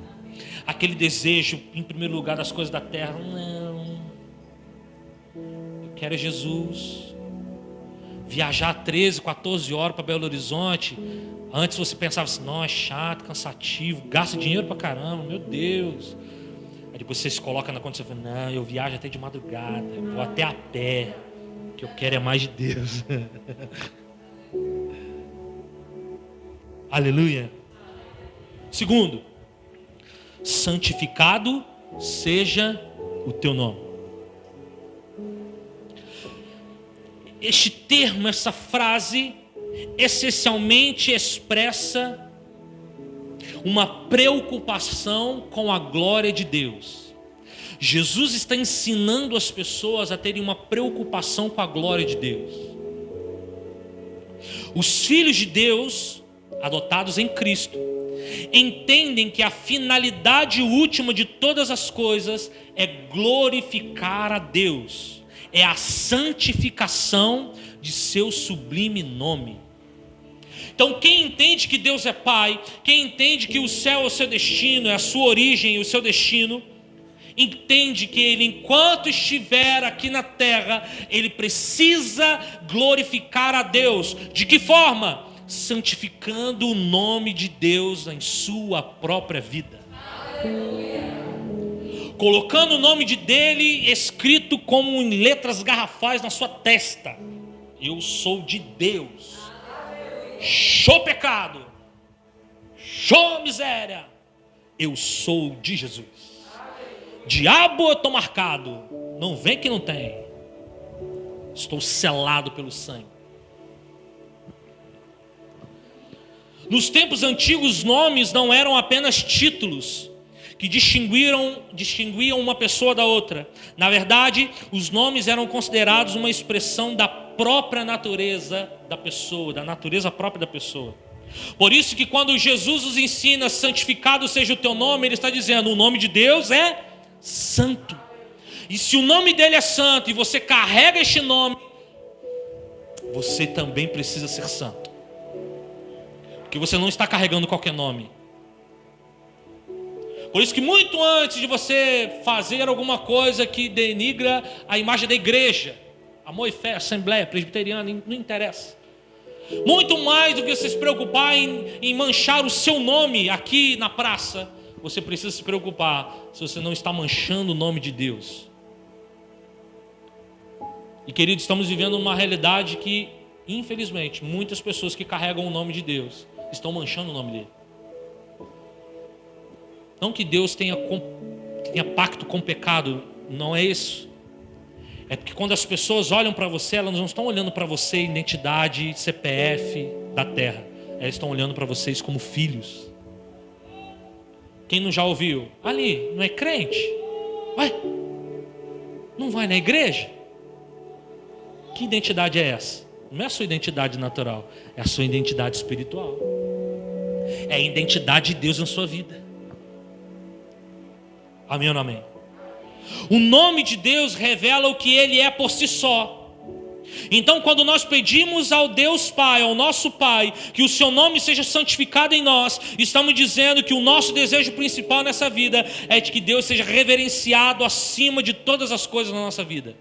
Aquele desejo, em primeiro lugar, das coisas da terra, não. Eu quero Jesus. Viajar 13, 14 horas para Belo Horizonte. Antes você pensava assim, não, é chato, cansativo, gasta dinheiro pra caramba, meu Deus. Aí depois você se coloca na conta e você fala, não, eu viajo até de madrugada, eu vou até a pé. O que eu quero é mais de Deus. Aleluia. Segundo, santificado seja o teu nome. Este termo, essa frase, essencialmente expressa uma preocupação com a glória de Deus. Jesus está ensinando as pessoas a terem uma preocupação com a glória de Deus. Os filhos de Deus, adotados em Cristo, entendem que a finalidade última de todas as coisas é glorificar a Deus, é a santificação de seu sublime nome. Então quem entende que Deus é Pai, quem entende que o céu é o seu destino, é a sua origem e o seu destino, entende que ele, enquanto estiver aqui na terra, ele precisa glorificar a Deus. De que forma? Santificando o nome de Deus em sua própria vida. Colocando o nome dele escrito como em letras garrafais na sua testa. Eu sou de Deus. Show pecado. Show miséria. Eu sou de Jesus. Diabo, eu estou marcado. Não vem que não tem. Estou selado pelo sangue. Nos tempos antigos, nomes não eram apenas títulos que distinguiam uma pessoa da outra. Na verdade, os nomes eram considerados uma expressão da própria natureza da pessoa, da natureza própria da pessoa. Por isso que quando Jesus nos ensina, santificado seja o teu nome, ele está dizendo, o nome de Deus é santo. E se o nome dele é santo e você carrega este nome, você também precisa ser santo. Porque você não está carregando qualquer nome. Por isso que muito antes de você fazer alguma coisa que denigra a imagem da igreja, amor e fé, assembleia, presbiteriana, não interessa. Muito mais do que você se preocupar em manchar o seu nome aqui na praça, você precisa se preocupar se você não está manchando o nome de Deus. E queridos, estamos vivendo uma realidade que, infelizmente, muitas pessoas que carregam o nome de Deus estão manchando o nome dele. Não que Deus tenha pacto com o pecado, não é isso. É porque quando as pessoas olham para você, elas não estão olhando para você identidade, CPF da terra. Elas estão olhando para vocês como filhos. Quem não já ouviu? Ali, não é crente? Ué, não vai na igreja? Que identidade é essa? Não é a sua identidade natural, é a sua identidade espiritual. É a identidade de Deus na sua vida. Amém ou não amém? O nome de Deus revela o que Ele é por si só. Então, quando nós pedimos ao Deus Pai, ao nosso Pai, que o seu nome seja santificado em nós, estamos dizendo que o nosso desejo principal nessa vida é de que Deus seja reverenciado acima de todas as coisas na nossa vida.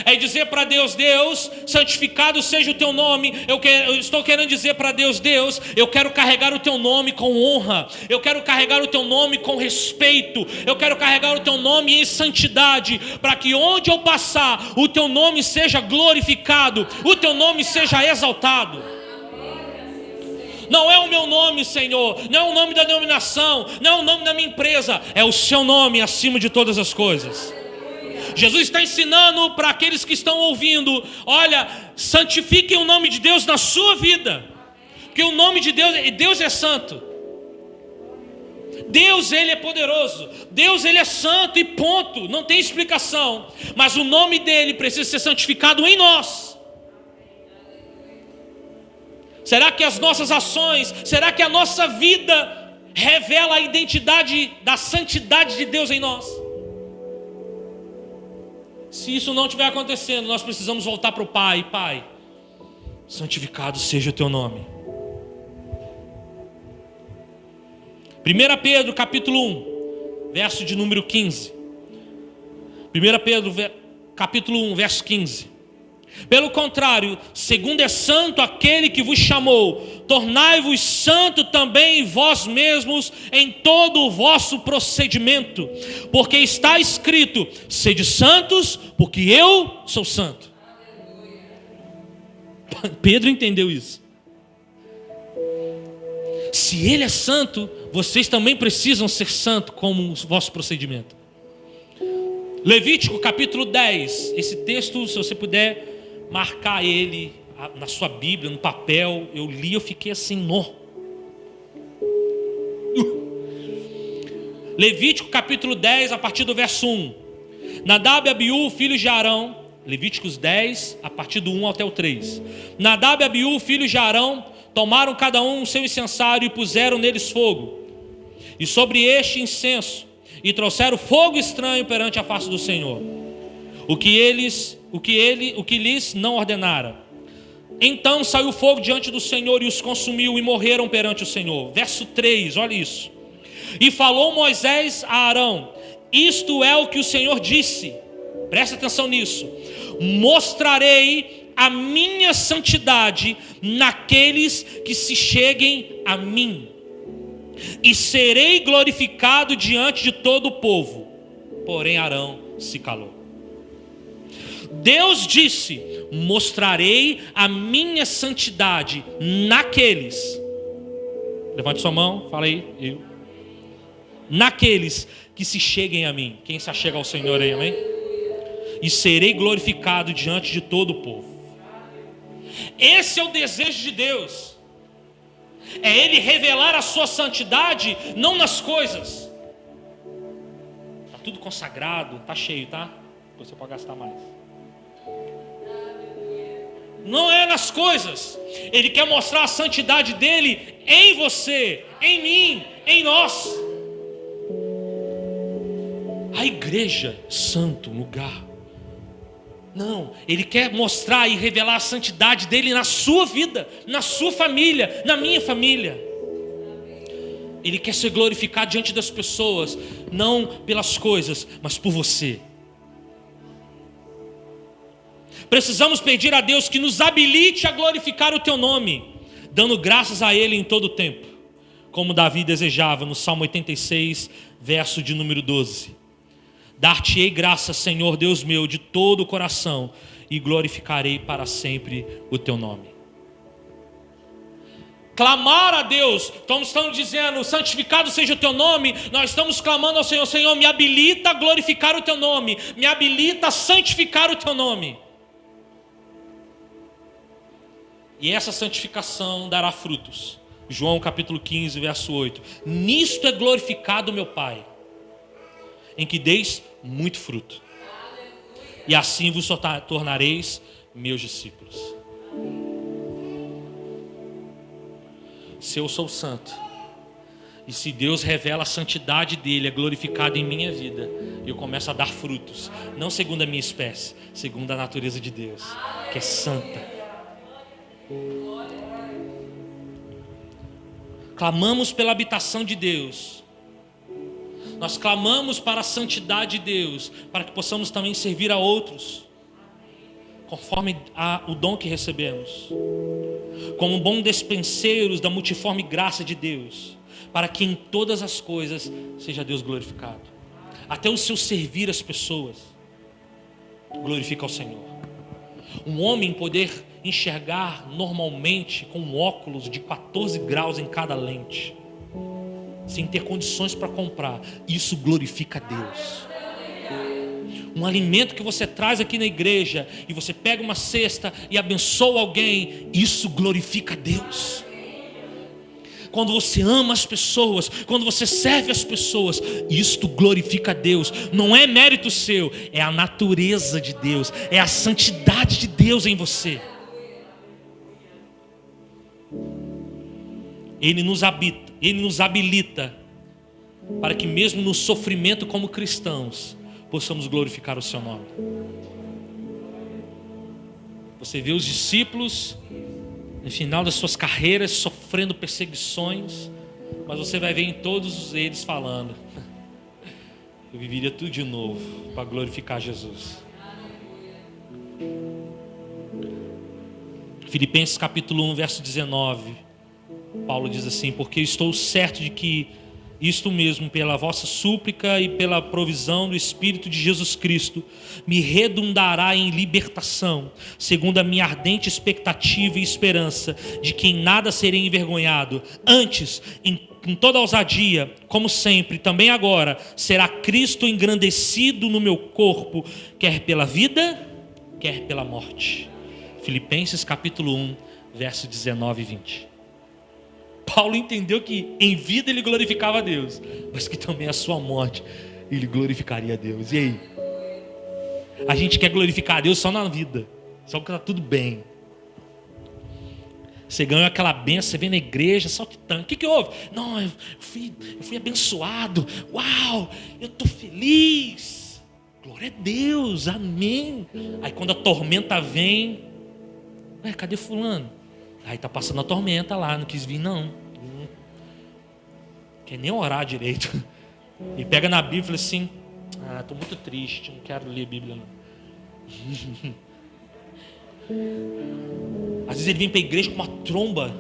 É dizer para Deus, Deus, santificado seja o teu nome. Eu estou querendo dizer para Deus, Deus, eu quero carregar o teu nome com honra. Eu quero carregar o teu nome com respeito. Eu quero carregar o teu nome em santidade, para que onde eu passar, o teu nome seja glorificado, o teu nome seja exaltado. Não é o meu nome, Senhor, não é o nome da denominação, não é o nome da minha empresa, é o seu nome acima de todas as coisas. Jesus está ensinando para aqueles que estão ouvindo, olha, santifiquem o nome de Deus na sua vida, porque o nome de Deus é santo. Deus, Ele é poderoso, Deus, Ele é santo e ponto, não tem explicação. Mas o nome dEle precisa ser santificado em nós. Será que as nossas ações, será que a nossa vida revela a identidade da santidade de Deus em nós? Se isso não estiver acontecendo, nós precisamos voltar para o Pai. Pai, santificado seja o teu nome. 1 Pedro capítulo 1, verso de número 15. 1 Pedro capítulo 1, verso 15. Pelo contrário, segundo é santo aquele que vos chamou, tornai-vos santo também vós mesmos em todo o vosso procedimento, porque está escrito, sede santos, porque eu sou santo. Pedro entendeu isso. Se ele é santo, vocês também precisam ser santos como o vosso procedimento. Levítico capítulo 10, esse texto, se você puder marcar ele na sua Bíblia, no papel, eu li, eu fiquei assim, nó. Levítico capítulo 10, a partir do verso 1. Nadab e Abiú, filhos de Arão, Levíticos 10, a partir do 1 até o 3. Nadab e Abiú, filhos de Arão, tomaram cada um o seu incensário e puseram neles fogo, e sobre este incenso, e trouxeram fogo estranho perante a face do Senhor, o que lhes não ordenara. Então saiu fogo diante do Senhor e os consumiu, e morreram perante o Senhor. Verso 3, olha isso. E falou Moisés a Arão, isto é o que o Senhor disse, presta atenção nisso: mostrarei a minha santidade naqueles que se cheguem a mim, e serei glorificado diante de todo o povo. Porém Arão se calou. Deus disse, mostrarei a minha santidade naqueles. Levante sua mão, fala aí, eu. naqueles que se cheguem a mim. Quem se achega ao Senhor aí, amém? E serei glorificado diante de todo o povo. Esse é o desejo de Deus. É Ele revelar a sua santidade, não nas coisas. Está tudo consagrado, está cheio, tá? Você pode gastar mais. Não é nas coisas. Ele quer mostrar a santidade dele em você, em mim, em nós. A igreja, santo lugar. Não, Ele quer mostrar e revelar a santidade dele na sua vida, na sua família, na minha família. Ele quer ser glorificado diante das pessoas, não pelas coisas, mas por você. Precisamos pedir a Deus que nos habilite a glorificar o Teu nome, dando graças a Ele em todo o tempo, como Davi desejava no Salmo 86, verso de número 12. Dar-te-ei graças, Senhor Deus meu, de todo o coração, e glorificarei para sempre o Teu nome. Clamar a Deus, estamos dizendo, santificado seja o Teu nome. Nós estamos clamando ao Senhor: Senhor, me habilita a glorificar o Teu nome, me habilita a santificar o Teu nome. E essa santificação dará frutos. João capítulo 15, verso 8. Nisto é glorificado meu Pai, em que deis muito fruto, e assim vos tornareis meus discípulos. Se eu sou santo, e se Deus revela a santidade dele, é glorificado em minha vida, eu começo a dar frutos, não segundo a minha espécie, segundo a natureza de Deus, que é santa. Clamamos pela habitação de Deus. Nós clamamos para a santidade de Deus, para que possamos também servir a outros, conforme o dom que recebemos, como bons despenseiros da multiforme graça de Deus, para que em todas as coisas seja Deus glorificado. Até o seu servir as pessoas glorifica ao Senhor. Um homem poder enxergar normalmente com um óculos de 14 graus em cada lente, sem ter condições para comprar, isso glorifica a Deus. Um alimento que você traz aqui na igreja e você pega uma cesta e abençoa alguém, isso glorifica a Deus. Quando você ama as pessoas, quando você serve as pessoas, isto glorifica a Deus. Não é mérito seu, é a natureza de Deus, é a santidade de Deus em você. Ele nos habilita para que mesmo no sofrimento como cristãos, possamos glorificar o seu nome. Você vê os discípulos no final das suas carreiras sofrendo perseguições, mas você vai ver em todos eles falando: eu viveria tudo de novo para glorificar Jesus. Filipenses capítulo 1, verso 19, Paulo diz assim: porque estou certo de que isto mesmo, pela vossa súplica e pela provisão do Espírito de Jesus Cristo, me redundará em libertação, segundo a minha ardente expectativa e esperança de que em nada serei envergonhado. Antes, em toda ousadia, como sempre, também agora, será Cristo engrandecido no meu corpo, quer pela vida, quer pela morte. Filipenses capítulo 1, verso 19 e 20. Paulo entendeu que em vida ele glorificava a Deus, mas que também a sua morte ele glorificaria a Deus. E aí? A gente quer glorificar a Deus só na vida, só que está tudo bem. Você ganhou aquela benção, você vem na igreja saltitando. O que houve? Não, eu fui abençoado. Uau, eu estou feliz. Glória a Deus, amém. Aí quando a tormenta vem, ué, cadê fulano? Aí está passando a tormenta lá, não quis vir não. Quer nem orar direito. E pega na Bíblia e fala assim: estou muito triste, não quero ler a Bíblia não. Às vezes ele vem para a igreja com uma tromba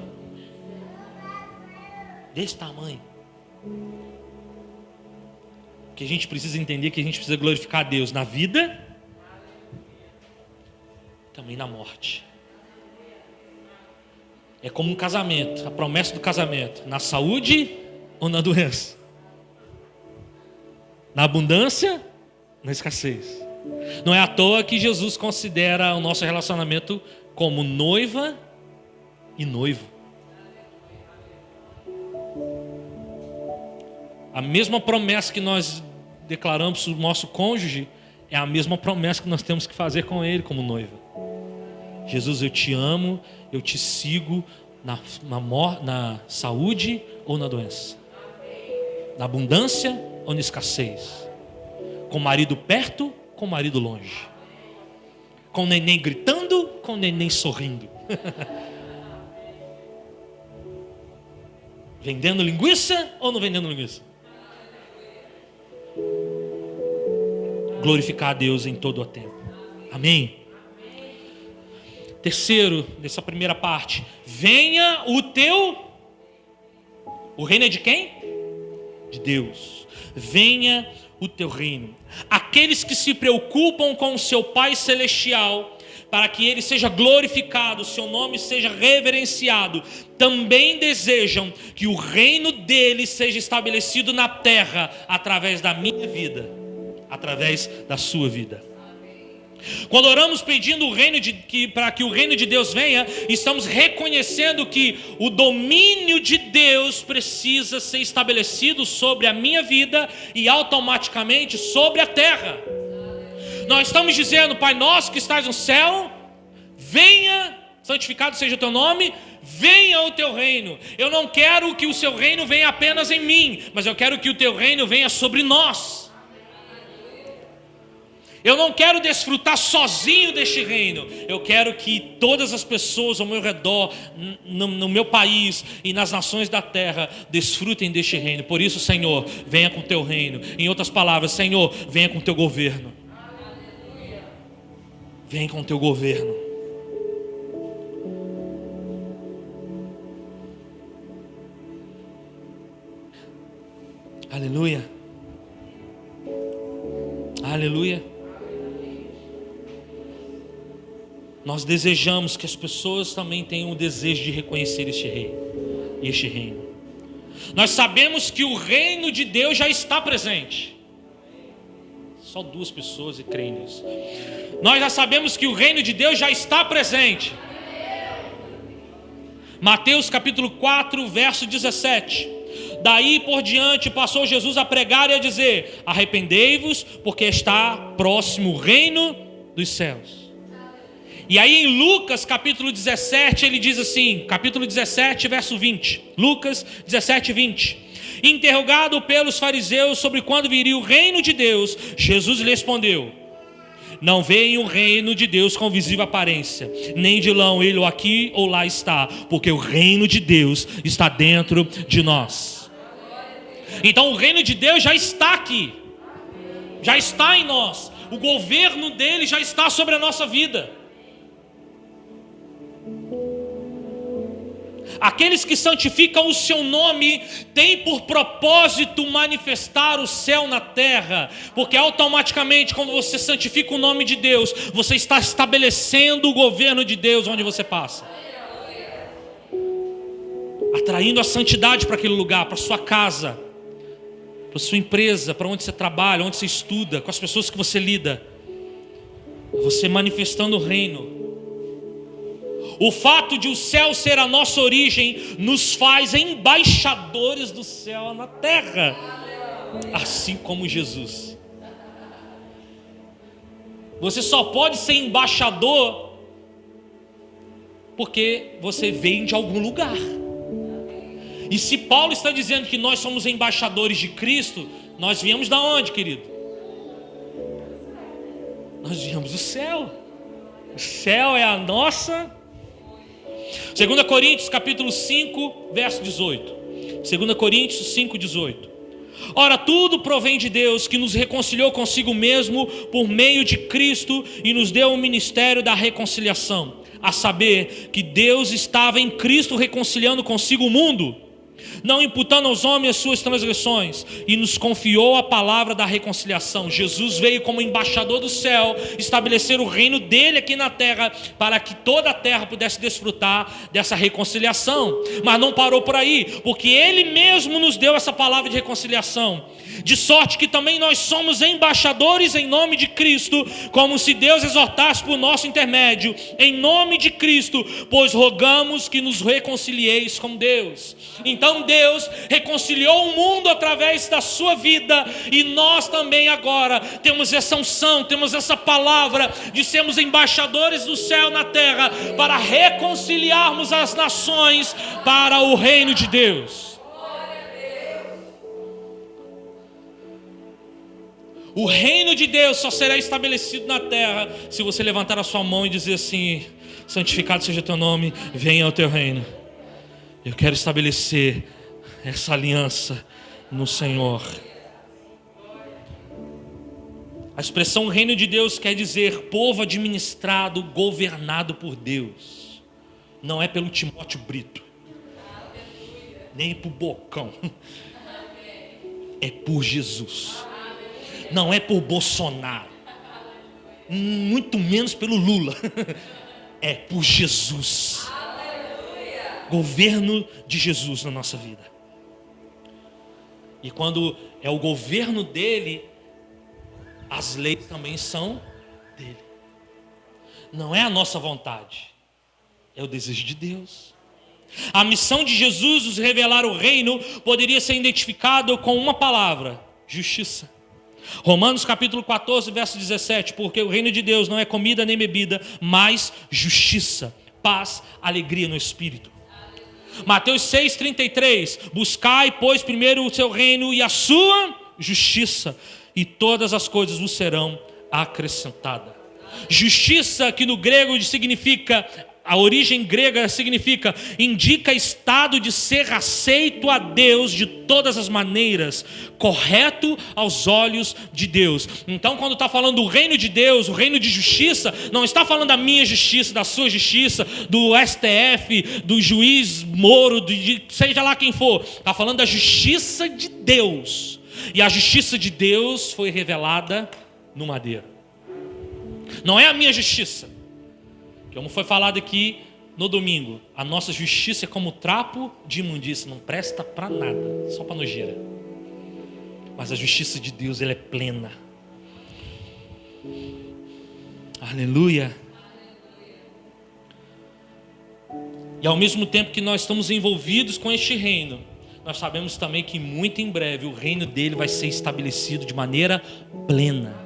desse tamanho. Que a gente precisa entender que a gente precisa glorificar a Deus na vida, também na morte. É como um casamento, a promessa do casamento: na saúde ou na doença. Na abundância, na escassez. Não é à toa que Jesus considera o nosso relacionamento como noiva e noivo. A mesma promessa que nós declaramos para o nosso cônjuge é a mesma promessa que nós temos que fazer com ele como noiva. Jesus, eu te amo, eu te sigo na saúde ou na doença, na abundância ou na escassez, com o marido perto, com o marido longe, com o neném gritando, com o neném sorrindo, vendendo linguiça ou não vendendo linguiça. Glorificar a Deus em todo o tempo. Amém? Terceiro, dessa primeira parte, venha o reino é de quem? De Deus. Venha o teu reino. Aqueles que se preocupam com o seu Pai Celestial, para que ele seja glorificado, seu nome seja reverenciado, também desejam que o reino dele seja estabelecido na terra, através da minha vida, através da sua vida. Quando oramos pedindo para que o reino de Deus venha, estamos reconhecendo que o domínio de Deus precisa ser estabelecido sobre a minha vida e automaticamente sobre a terra. Nós estamos dizendo: Pai nosso que estás no céu, venha, santificado seja o teu nome, venha o teu reino. Eu não quero que o seu reino venha apenas em mim, mas eu quero que o teu reino venha sobre nós. Eu não quero desfrutar sozinho deste reino. Eu quero que todas as pessoas ao meu redor, no meu país e nas nações da terra, desfrutem deste reino. Por isso, Senhor, venha com o teu reino. Em outras palavras, Senhor, venha com o teu governo. Venha com o teu governo. Aleluia. Aleluia. Nós desejamos que as pessoas também tenham o desejo de reconhecer este rei e este reino. Nós sabemos que o reino de Deus já está presente. Só 2 pessoas creem nisso. Nós já sabemos que o reino de Deus já está presente. Mateus capítulo 4, verso 17. Daí por diante passou Jesus a pregar e a dizer: arrependei-vos, porque está próximo o reino dos céus. E aí em Lucas capítulo 17 ele diz assim, capítulo 17 verso 20, Lucas 17, 20: interrogado pelos fariseus sobre quando viria o reino de Deus, Jesus lhe respondeu: não vem o reino de Deus com visível aparência, nem de lão ele ou aqui ou lá está, porque o reino de Deus está dentro de nós. Então o reino de Deus já está aqui, já está em nós, o governo dele já está sobre a nossa vida. Aqueles que santificam o seu nome têm por propósito manifestar o céu na terra, porque automaticamente quando você santifica o nome de Deus, você está estabelecendo o governo de Deus onde você passa, atraindo a santidade para aquele lugar, para sua casa, para sua empresa, para onde você trabalha, onde você estuda, com as pessoas que você lida, você manifestando o reino. O fato de o céu ser a nossa origem nos faz embaixadores do céu na terra, assim como Jesus. Você só pode ser embaixador porque você vem de algum lugar. E se Paulo está dizendo que nós somos embaixadores de Cristo, nós viemos da onde, querido? Nós viemos do céu. O céu é a nossa. 2 Coríntios capítulo 5, verso 18. 2 Coríntios 5, 18. Ora, tudo provém de Deus, que nos reconciliou consigo mesmo por meio de Cristo e nos deu o ministério da reconciliação. A saber, que Deus estava em Cristo reconciliando consigo o mundo, não imputando aos homens as suas transgressões, e nos confiou a palavra da reconciliação. Jesus veio como embaixador do céu, estabelecer o reino dele aqui na terra, para que toda a terra pudesse desfrutar dessa reconciliação. Mas não parou por aí, porque ele mesmo nos deu essa palavra de reconciliação, de sorte que também nós somos embaixadores em nome de Cristo, como se Deus exortasse por nosso intermédio, em nome de Cristo, pois rogamos que nos reconcilieis com Deus. Então Deus reconciliou o mundo através da sua vida, e nós também agora temos essa unção, temos essa palavra de sermos embaixadores do céu na terra, para reconciliarmos as nações para o reino de Deus. O reino de Deus só será estabelecido na terra se você levantar a sua mão e dizer assim: santificado seja o teu nome, venha o teu reino. Eu quero estabelecer essa aliança no Senhor. A expressão reino de Deus quer dizer povo administrado, governado por Deus. Não é pelo Timóteo Brito, nem por Bocão. É por Jesus. Não é por Bolsonaro, muito menos pelo Lula. É por Jesus. Governo de Jesus na nossa vida. E quando é o governo dele, as leis também são dele. Não é a nossa vontade, é o desejo de Deus. A missão de Jesus, nos revelar o reino, poderia ser identificado com uma palavra: justiça. Romanos capítulo 14, verso 17: porque o reino de Deus não é comida nem bebida, mas justiça, paz, alegria no Espírito. Mateus 6,33: buscai, pois, primeiro o seu reino e a sua justiça, e todas as coisas vos serão acrescentadas. Justiça, que no grego significa, a origem grega significa, indica estado de ser aceito a Deus de todas as maneiras, correto aos olhos de Deus. Então, quando está falando do reino de Deus, o reino de justiça, não está falando da minha justiça, da sua justiça, do STF, do juiz Moro, seja lá quem for. Está falando da justiça de Deus. E a justiça de Deus foi revelada no madeiro. Não é a minha justiça. Como foi falado aqui no domingo, a nossa justiça é como trapo de imundícia, não presta para nada, só para nojeira. Mas a justiça de Deus, ela é plena. Aleluia. E ao mesmo tempo que nós estamos envolvidos com este reino, nós sabemos também que muito em breve o reino dele vai ser estabelecido de maneira plena.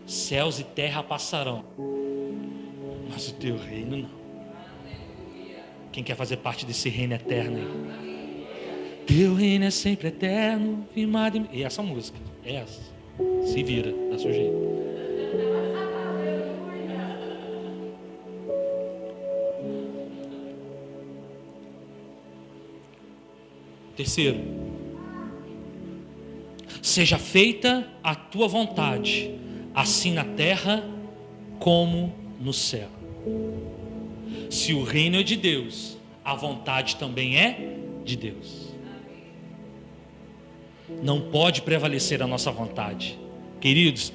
Céus e terra passarão, mas o teu reino não. Quem quer fazer parte desse reino eterno aí? Teu reino é sempre eterno, firmado em... E essa música, essa, se vira, dá seu jeito. Terceiro, seja feita a tua vontade, assim na terra como no céu. Se o reino é de Deus, a vontade também é de Deus. Não pode prevalecer a nossa vontade. Queridos,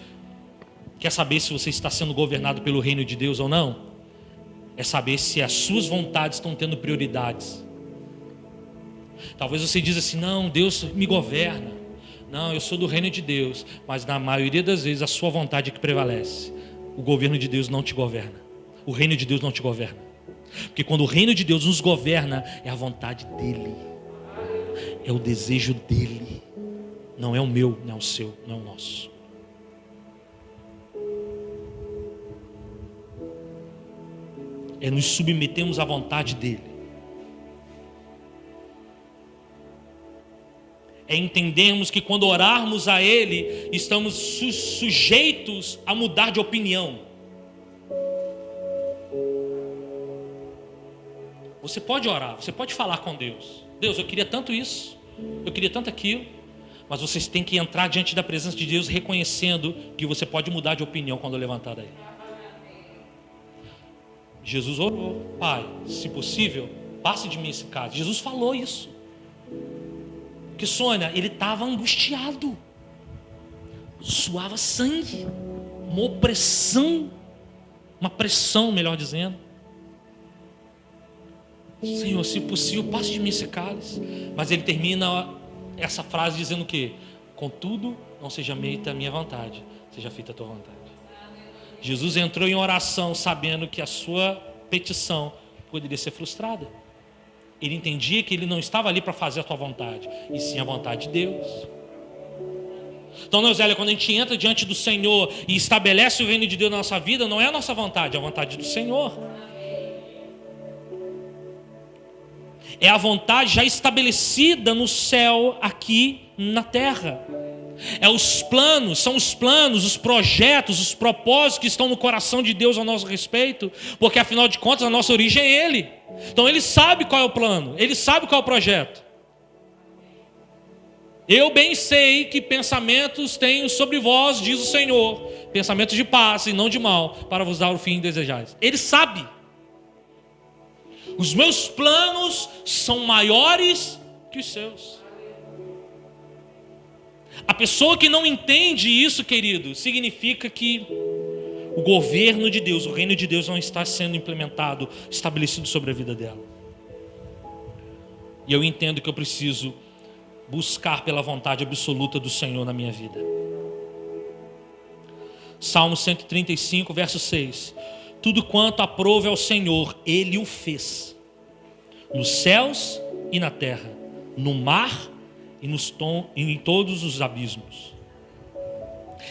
quer saber se você está sendo governado pelo reino de Deus ou não? É saber se as suas vontades estão tendo prioridades. Talvez você diz assim: não, Deus me governa. Não, eu sou do reino de Deus. Mas na maioria das vezes a sua vontade é que prevalece. O governo de Deus não te governa. O reino de Deus não te governa. Porque quando o reino de Deus nos governa, é a vontade dele. É o desejo dele. Não é o meu, não é o seu, não é o nosso. É nos submetermos à vontade dele. É entendermos que quando orarmos a ele, estamos sujeitos a mudar de opinião. Você pode orar, você pode falar com Deus. Deus, eu queria tanto isso, eu queria tanto aquilo. Mas vocês têm que entrar diante da presença de Deus reconhecendo que você pode mudar de opinião quando levantar daí. Jesus orou: Pai, se possível, passe de mim esse cálice. Jesus falou isso. Porque, Sônia, ele estava angustiado, suava sangue, uma opressão, uma pressão, melhor dizendo. Senhor, se possível, passe de mim esse cálice. Mas ele termina essa frase dizendo o quê? Contudo, não seja feita a minha vontade, seja feita a tua vontade. Jesus entrou em oração sabendo que a sua petição poderia ser frustrada. Ele entendia que ele não estava ali para fazer a tua vontade, e sim a vontade de Deus. Então, Neusélia, quando a gente entra diante do Senhor e estabelece o reino de Deus na nossa vida, não é a nossa vontade, é a vontade do Senhor. É a vontade já estabelecida no céu, aqui na terra. São os planos, os projetos, os propósitos que estão no coração de Deus ao nosso respeito, porque afinal de contas a nossa origem é Ele. Então Ele sabe qual é o plano, Ele sabe qual é o projeto. Eu bem sei que pensamentos tenho sobre vós, diz o Senhor, pensamentos de paz e não de mal, para vos dar o fim desejais. Ele sabe. Os meus planos são maiores que os seus. A pessoa que não entende isso, querido, significa que o governo de Deus, o reino de Deus não está sendo implementado, estabelecido sobre a vida dela. E eu entendo que eu preciso buscar pela vontade absoluta do Senhor na minha vida. Salmo 135, verso 6. Tudo quanto aprove ao Senhor, Ele o fez, nos céus e na terra, no mar e em todos os abismos.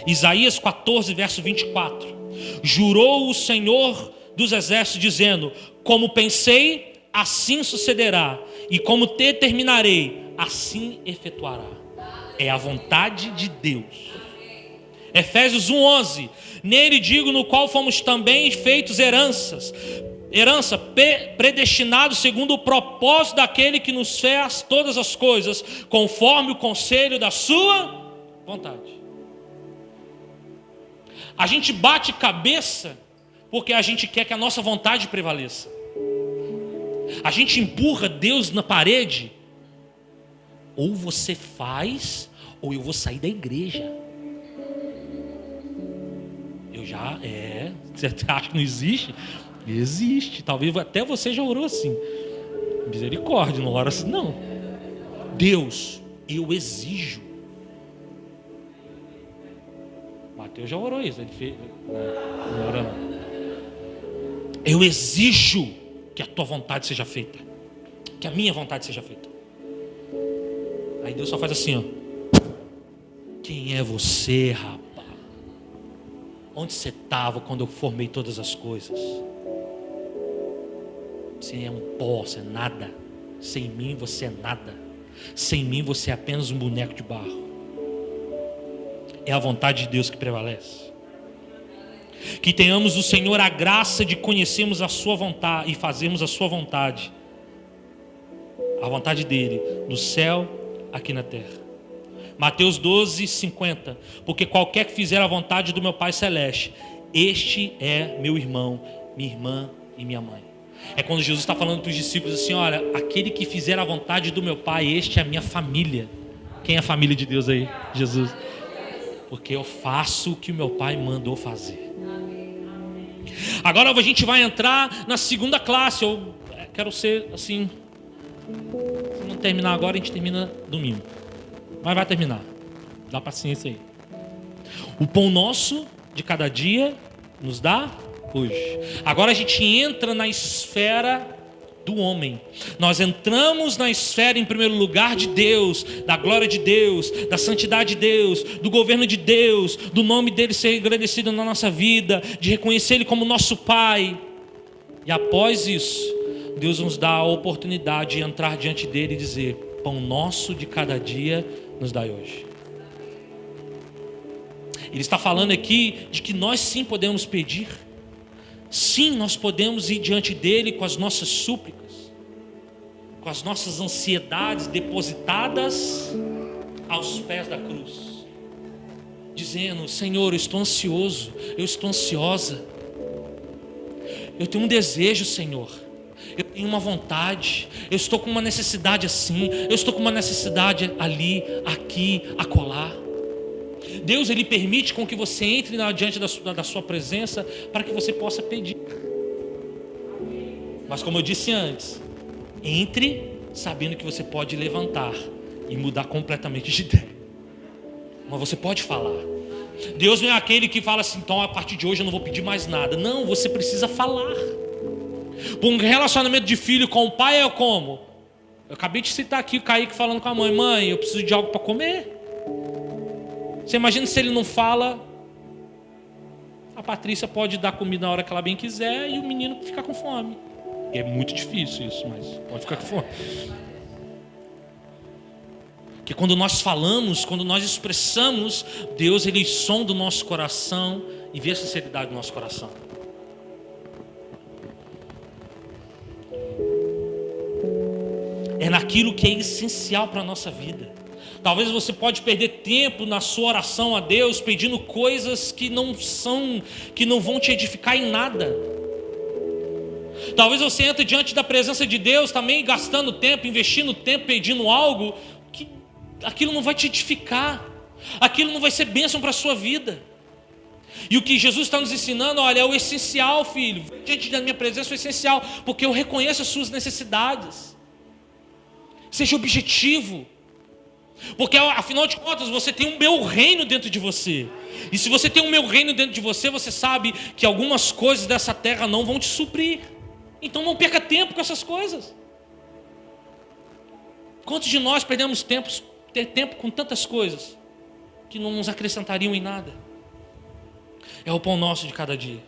Isaías 14, verso 24. Jurou o Senhor dos exércitos, dizendo: como pensei, assim sucederá, e como determinarei, assim efetuará. É a vontade de Deus. Efésios 1:11. Nele digo, no qual fomos também feitos herança predestinado segundo o propósito daquele que nos fez todas as coisas, conforme o conselho da sua vontade. A gente bate cabeça porque a gente quer que a nossa vontade prevaleça. A gente empurra Deus na parede. Ou você faz, ou eu vou sair da igreja. Você acha que não existe? Existe. Talvez até você já orou assim. Misericórdia, não ora assim não. Deus, eu exijo. Mateus já orou isso. Ele fez. Não ora não. Eu exijo que a tua vontade seja feita. Que a minha vontade seja feita. Aí Deus só faz assim, ó. Quem é você, rapaz? Onde você estava quando eu formei todas as coisas? Você é um pó, você é nada. Sem mim você é nada. Sem mim você é apenas um boneco de barro. É a vontade de Deus que prevalece. Que tenhamos do Senhor a graça de conhecermos a sua vontade e fazermos a sua vontade. A vontade dele, no céu, aqui na terra. Mateus 12, 50. Porque qualquer que fizer a vontade do meu Pai Celeste, este é meu irmão, minha irmã e minha mãe. É quando Jesus está falando para os discípulos assim: olha, aquele que fizer a vontade do meu Pai, este é a minha família. Quem é a família de Deus aí? Jesus. Porque eu faço o que o meu Pai mandou fazer. Agora a gente vai entrar na segunda classe. Eu quero ser assim. Se não terminar agora, a gente termina domingo. Mas vai terminar. Dá paciência aí. O pão nosso de cada dia nos dá hoje. Agora a gente entra na esfera do homem. Nós entramos na esfera, em primeiro lugar, de Deus, da glória de Deus, da santidade de Deus, do governo de Deus, do nome dele ser engrandecido na nossa vida, de reconhecer ele como nosso Pai. E após isso, Deus nos dá a oportunidade de entrar diante dele e dizer: pão nosso de cada dia nos dai hoje. Ele está falando aqui de que nós sim podemos pedir. Sim, nós podemos ir diante dele com as nossas súplicas, com as nossas ansiedades depositadas aos pés da cruz, dizendo: Senhor, eu estou ansioso, eu estou ansiosa, eu tenho um desejo, Senhor. Eu tenho uma vontade, eu estou com uma necessidade assim, eu estou com uma necessidade ali, aqui, acolá. Deus, Ele permite com que você entre diante da sua presença para que você possa pedir. Mas como eu disse antes, entre sabendo que você pode levantar e mudar completamente de ideia. Mas você pode falar. Deus não é aquele que fala assim, então a partir de hoje eu não vou pedir mais nada. Não, você precisa falar. Por um relacionamento de filho com o pai é como? Eu acabei de citar aqui o Kaique falando com a mãe: mãe, eu preciso de algo para comer. Você imagina se ele não fala, a Patrícia pode dar comida na hora que ela bem quiser e o menino ficar com fome. E é muito difícil isso, mas pode ficar com fome. Porque quando nós falamos, quando nós expressamos, Deus, Ele sonda o nosso coração e vê a sinceridade do nosso coração. É naquilo que é essencial para a nossa vida. Talvez você pode perder tempo na sua oração a Deus pedindo coisas que não vão te edificar em nada. Talvez você entre diante da presença de Deus também gastando tempo, investindo tempo, pedindo algo que aquilo não vai te edificar. Aquilo não vai ser bênção para a sua vida. E o que Jesus está nos ensinando, olha, é o essencial, filho. Diante da minha presença é o essencial, porque eu reconheço as suas necessidades. Seja objetivo. Porque afinal de contas você tem um meu reino dentro de você. E se você tem um meu reino dentro de você, você sabe que algumas coisas dessa terra não vão te suprir. Então não perca tempo com essas coisas. Quantos de nós perdemos ter tempo com tantas coisas que não nos acrescentariam em nada? É o pão nosso de cada dia.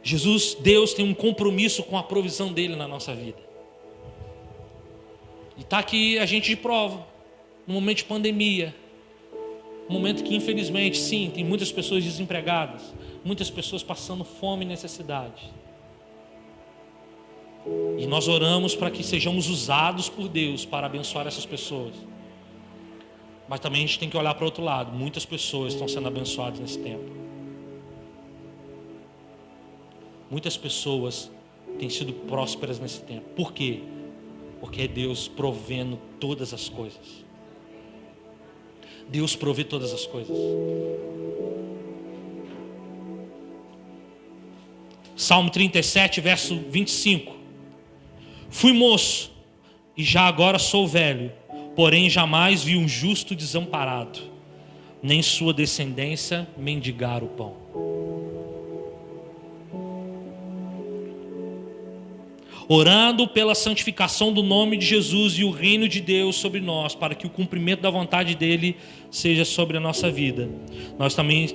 Jesus, Deus tem um compromisso com a provisão dele na nossa vida. E está aqui a gente de prova, no momento de pandemia, um momento que infelizmente, sim, tem muitas pessoas desempregadas, muitas pessoas passando fome e necessidade. E nós oramos para que sejamos usados por Deus para abençoar essas pessoas. Mas também a gente tem que olhar para o outro lado, muitas pessoas estão sendo abençoadas nesse tempo. Muitas pessoas têm sido prósperas nesse tempo. Por quê? Porque é Deus provendo todas as coisas. Deus provê todas as coisas. Salmo 37, verso 25. Fui moço e já agora sou velho, porém jamais vi um justo desamparado, nem sua descendência mendigar o pão. Orando pela santificação do nome de Jesus e o reino de Deus sobre nós, para que o cumprimento da vontade dele seja sobre a nossa vida. Nós também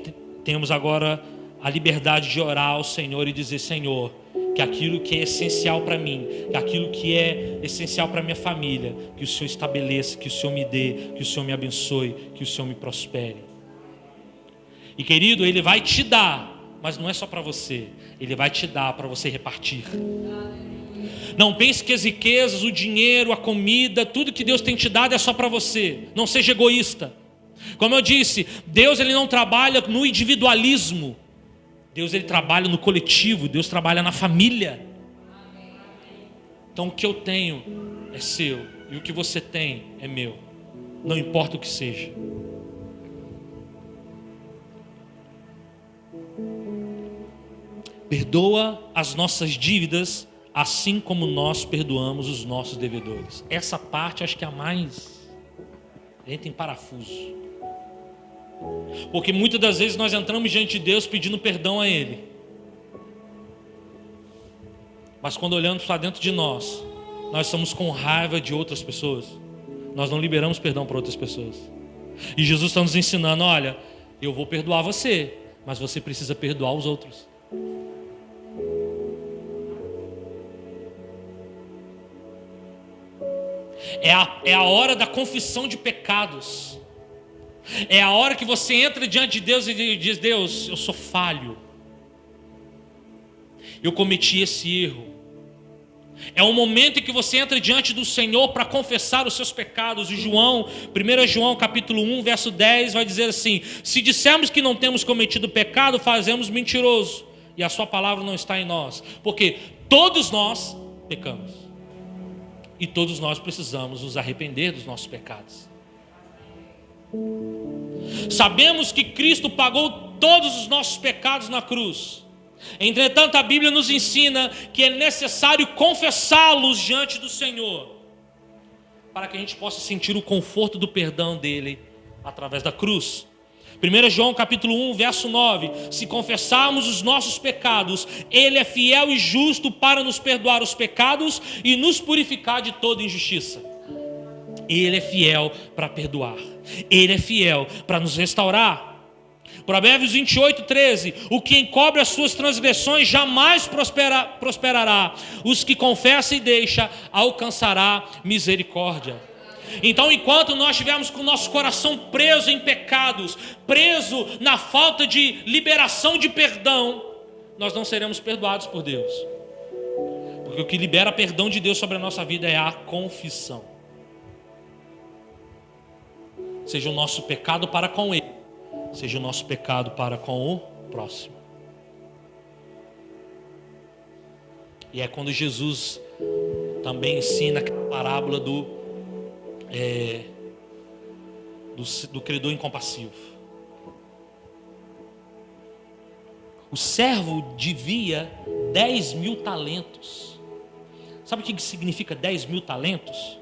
temos agora a liberdade de orar ao Senhor e dizer: Senhor, que aquilo que é essencial para mim, que aquilo que é essencial para minha família, que o Senhor estabeleça, que o Senhor me dê, que o Senhor me abençoe, que o Senhor me prospere. E querido, Ele vai te dar, mas não é só para você, Ele vai te dar para você repartir. Não pense que as riquezas, o dinheiro, a comida, tudo que Deus tem te dado é só para você. Não seja egoísta. Como eu disse, Deus, Ele não trabalha no individualismo. Deus, Ele trabalha no coletivo. Deus trabalha na família. Então o que eu tenho é seu e o que você tem é meu. Não importa o que seja. Perdoa as nossas dívidas, assim como nós perdoamos os nossos devedores. Essa parte acho que é a mais... entra em parafuso. Porque muitas das vezes nós entramos diante de Deus pedindo perdão a Ele. Mas quando olhamos para dentro de nós, nós estamos com raiva de outras pessoas. Nós não liberamos perdão para outras pessoas. E Jesus está nos ensinando: olha, eu vou perdoar você, mas você precisa perdoar os outros. É a hora da confissão de pecados. É a hora que você entra diante de Deus e diz: Deus, eu sou falho. Eu cometi esse erro. É o momento em que você entra diante do Senhor para confessar os seus pecados. E 1 João capítulo 1, verso 10 vai dizer assim: se dissermos que não temos cometido pecado, fazemos mentiroso, e a sua palavra não está em nós, porque todos nós pecamos e todos nós precisamos nos arrepender dos nossos pecados. Sabemos que Cristo pagou todos os nossos pecados na cruz. Entretanto, a Bíblia nos ensina que é necessário confessá-los diante do Senhor, para que a gente possa sentir o conforto do perdão dele através da cruz. 1 João capítulo 1, verso 9: se confessarmos os nossos pecados, ele é fiel e justo para nos perdoar os pecados e nos purificar de toda injustiça. Ele é fiel para perdoar, ele é fiel para nos restaurar. Provérbios 28, 13: o que encobre as suas transgressões jamais prosperará, os que confessa e deixa alcançará misericórdia. Então, enquanto nós estivermos com o nosso coração preso em pecados, preso na falta de liberação de perdão, nós não seremos perdoados por Deus. Porque o que libera perdão de Deus sobre a nossa vida é a confissão. Seja o nosso pecado para com Ele, seja o nosso pecado para com o próximo. E é quando Jesus também ensina aquela parábola do credor incompassivo. O servo devia 10.000 talentos. Sabe o que significa 10.000 talentos?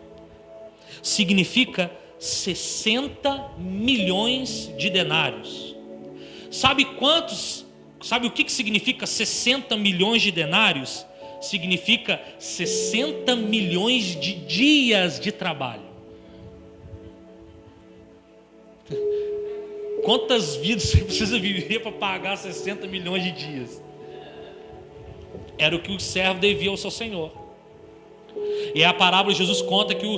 Significa 60 milhões de denários. Sabe o que significa 60 milhões de denários? Significa 60 milhões de dias de trabalho. Quantas vidas você precisa viver para pagar 60 milhões de dias? Era o que o servo devia ao seu senhor. E a parábola de Jesus conta que o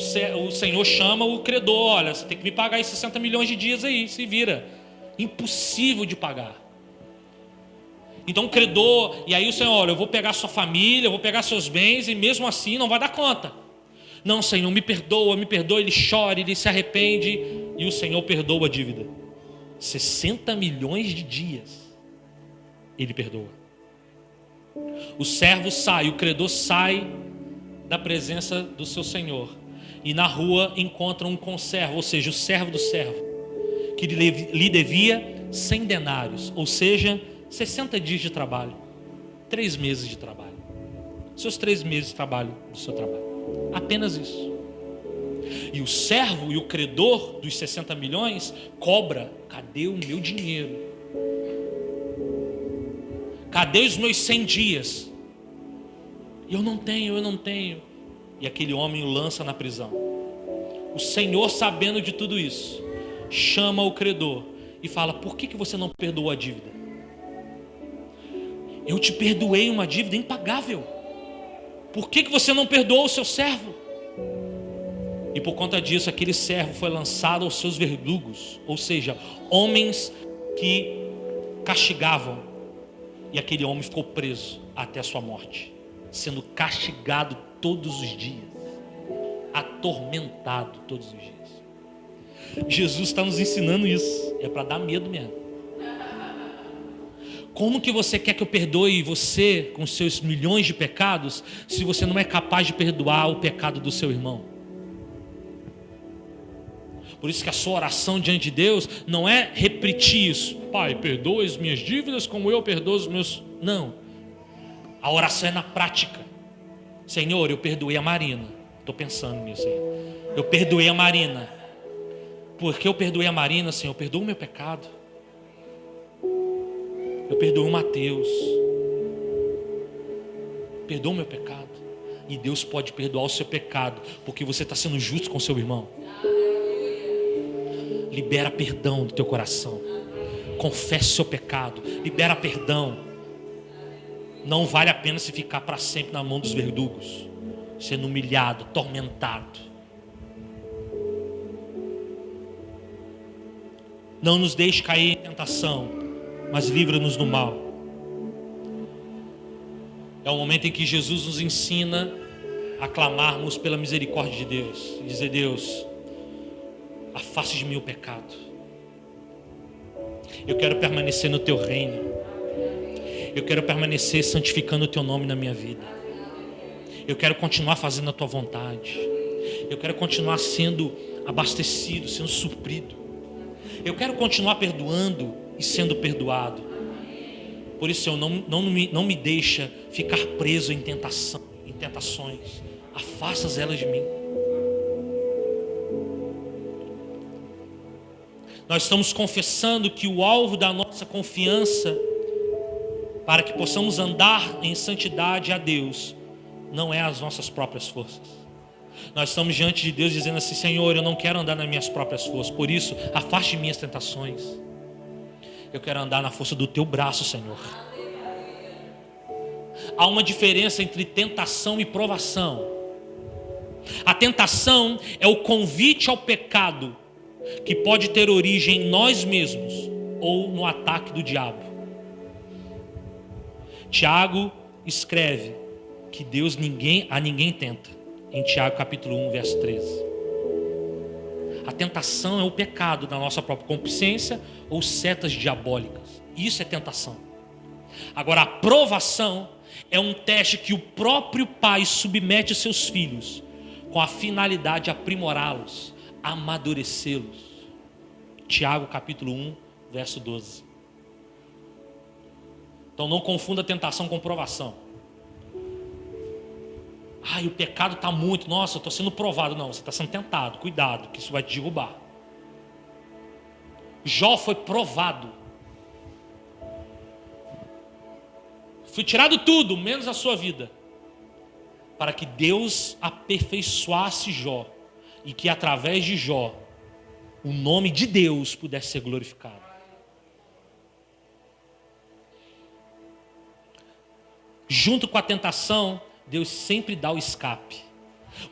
Senhor chama o credor: olha, você tem que me pagar esses 60 milhões de dias aí, se vira. Impossível de pagar. Então o credor, e aí o Senhor: olha, eu vou pegar sua família, eu vou pegar seus bens, e mesmo assim não vai dar conta. Não, Senhor, me perdoa, ele chora, ele se arrepende, e o Senhor perdoa a dívida. 60 milhões de dias ele perdoa. O servo sai, o credor sai da presença do seu senhor, e na rua encontra um conservo, ou seja, o servo do servo, que lhe devia 100 denários, ou seja, 60 dias de trabalho, 3 meses de trabalho, seus 3 meses de trabalho do seu trabalho, apenas isso. E o servo e o credor dos 60 milhões cobra: cadê o meu dinheiro? Cadê os meus 100 dias? Eu não tenho. E aquele homem o lança na prisão. O Senhor, sabendo de tudo isso, chama o credor e fala: por que você não perdoou a dívida? Eu te perdoei uma dívida impagável. Por que você não perdoou o seu servo? E por conta disso, aquele servo foi lançado aos seus verdugos, ou seja, homens que castigavam. E aquele homem ficou preso até a sua morte, sendo castigado todos os dias, atormentado todos os dias. Jesus está nos ensinando isso. É para dar medo mesmo. Como que você quer que eu perdoe você com seus milhões de pecados, se você não é capaz de perdoar o pecado do seu irmão? Por isso que a sua oração diante de Deus não é repetir isso: Pai, perdoa as minhas dívidas como eu perdoo os meus... Não. A oração é na prática. Senhor, eu perdoei a Marina. Estou pensando nisso aí. Eu perdoei a Marina. Porque eu perdoei a Marina, Senhor, perdoa o meu pecado. Eu perdoo o Mateus. Perdoa o meu pecado. E Deus pode perdoar o seu pecado, porque você está sendo justo com o seu irmão. Libera perdão do teu coração. Confesse o seu pecado. Libera perdão. Não vale a pena se ficar para sempre na mão dos verdugos, sendo humilhado, atormentado. Não nos deixe cair em tentação, mas livra-nos do mal. É o momento em que Jesus nos ensina a clamarmos pela misericórdia de Deus. E dizer: Deus, afaste de mim o pecado. Eu quero permanecer no teu reino. Eu quero permanecer santificando o teu nome na minha vida. Eu quero continuar fazendo a tua vontade. Eu quero continuar sendo abastecido, sendo suprido. Eu quero continuar perdoando e sendo perdoado. Por isso, Senhor, não me deixa ficar preso em tentações. Afasta elas de mim. Nós estamos confessando que o alvo da nossa confiança para que possamos andar em santidade a Deus não é as nossas próprias forças. Nós estamos diante de Deus dizendo assim: Senhor, eu não quero andar nas minhas próprias forças, por isso afaste minhas tentações. Eu quero andar na força do teu braço, Senhor. Há uma diferença entre tentação e provação. A tentação é o convite ao pecado, que pode ter origem em nós mesmos ou no ataque do diabo. Tiago escreve que Deus a ninguém tenta, em Tiago capítulo 1, verso 13. A tentação é o pecado da nossa própria consciência ou setas diabólicas. Isso é tentação. Agora, a provação é um teste que o próprio pai submete aos seus filhos com a finalidade de aprimorá-los, amadurecê-los. Tiago capítulo 1, verso 12. Então não confunda tentação com provação. Ai, o pecado está muito, nossa, eu estou sendo provado. Não, você está sendo tentado, cuidado, que isso vai te derrubar. Jó foi provado. Foi tirado tudo, menos a sua vida, para que Deus aperfeiçoasse Jó e que através de Jó o nome de Deus pudesse ser glorificado. Junto com a tentação, Deus sempre dá o escape.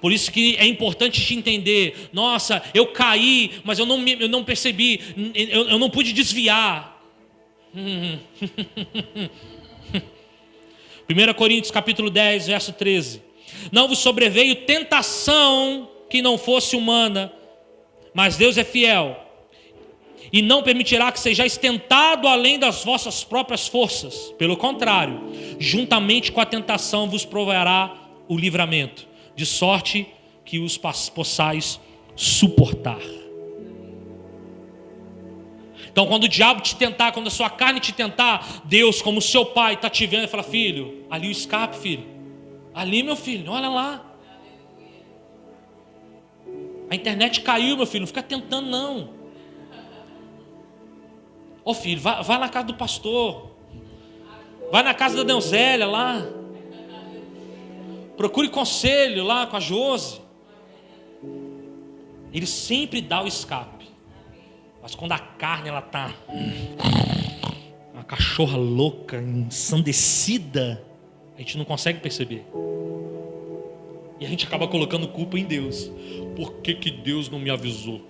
Por isso que é importante te entender: nossa, eu caí, mas eu não percebi, eu não pude desviar. 1 Coríntios capítulo 10, verso 13. Não vos sobreveio tentação que não fosse humana, mas Deus é fiel e não permitirá que sejais tentado além das vossas próprias forças. Pelo contrário, juntamente com a tentação vos proverá o livramento, de sorte que os possais suportar. Então, quando o diabo te tentar, quando a sua carne te tentar, Deus, como seu pai, está te vendo e fala: filho, ali o escape, filho. Ali, meu filho, olha lá. A internet caiu, meu filho, não fica tentando não. Ô filho, vai na casa do pastor. Vai na casa da Donzélia lá. Procure conselho lá com a Josi. Ele sempre dá o escape. Mas quando a carne ela está uma cachorra louca, ensandecida, a gente não consegue perceber. E a gente acaba colocando culpa em Deus. Por que Deus não me avisou?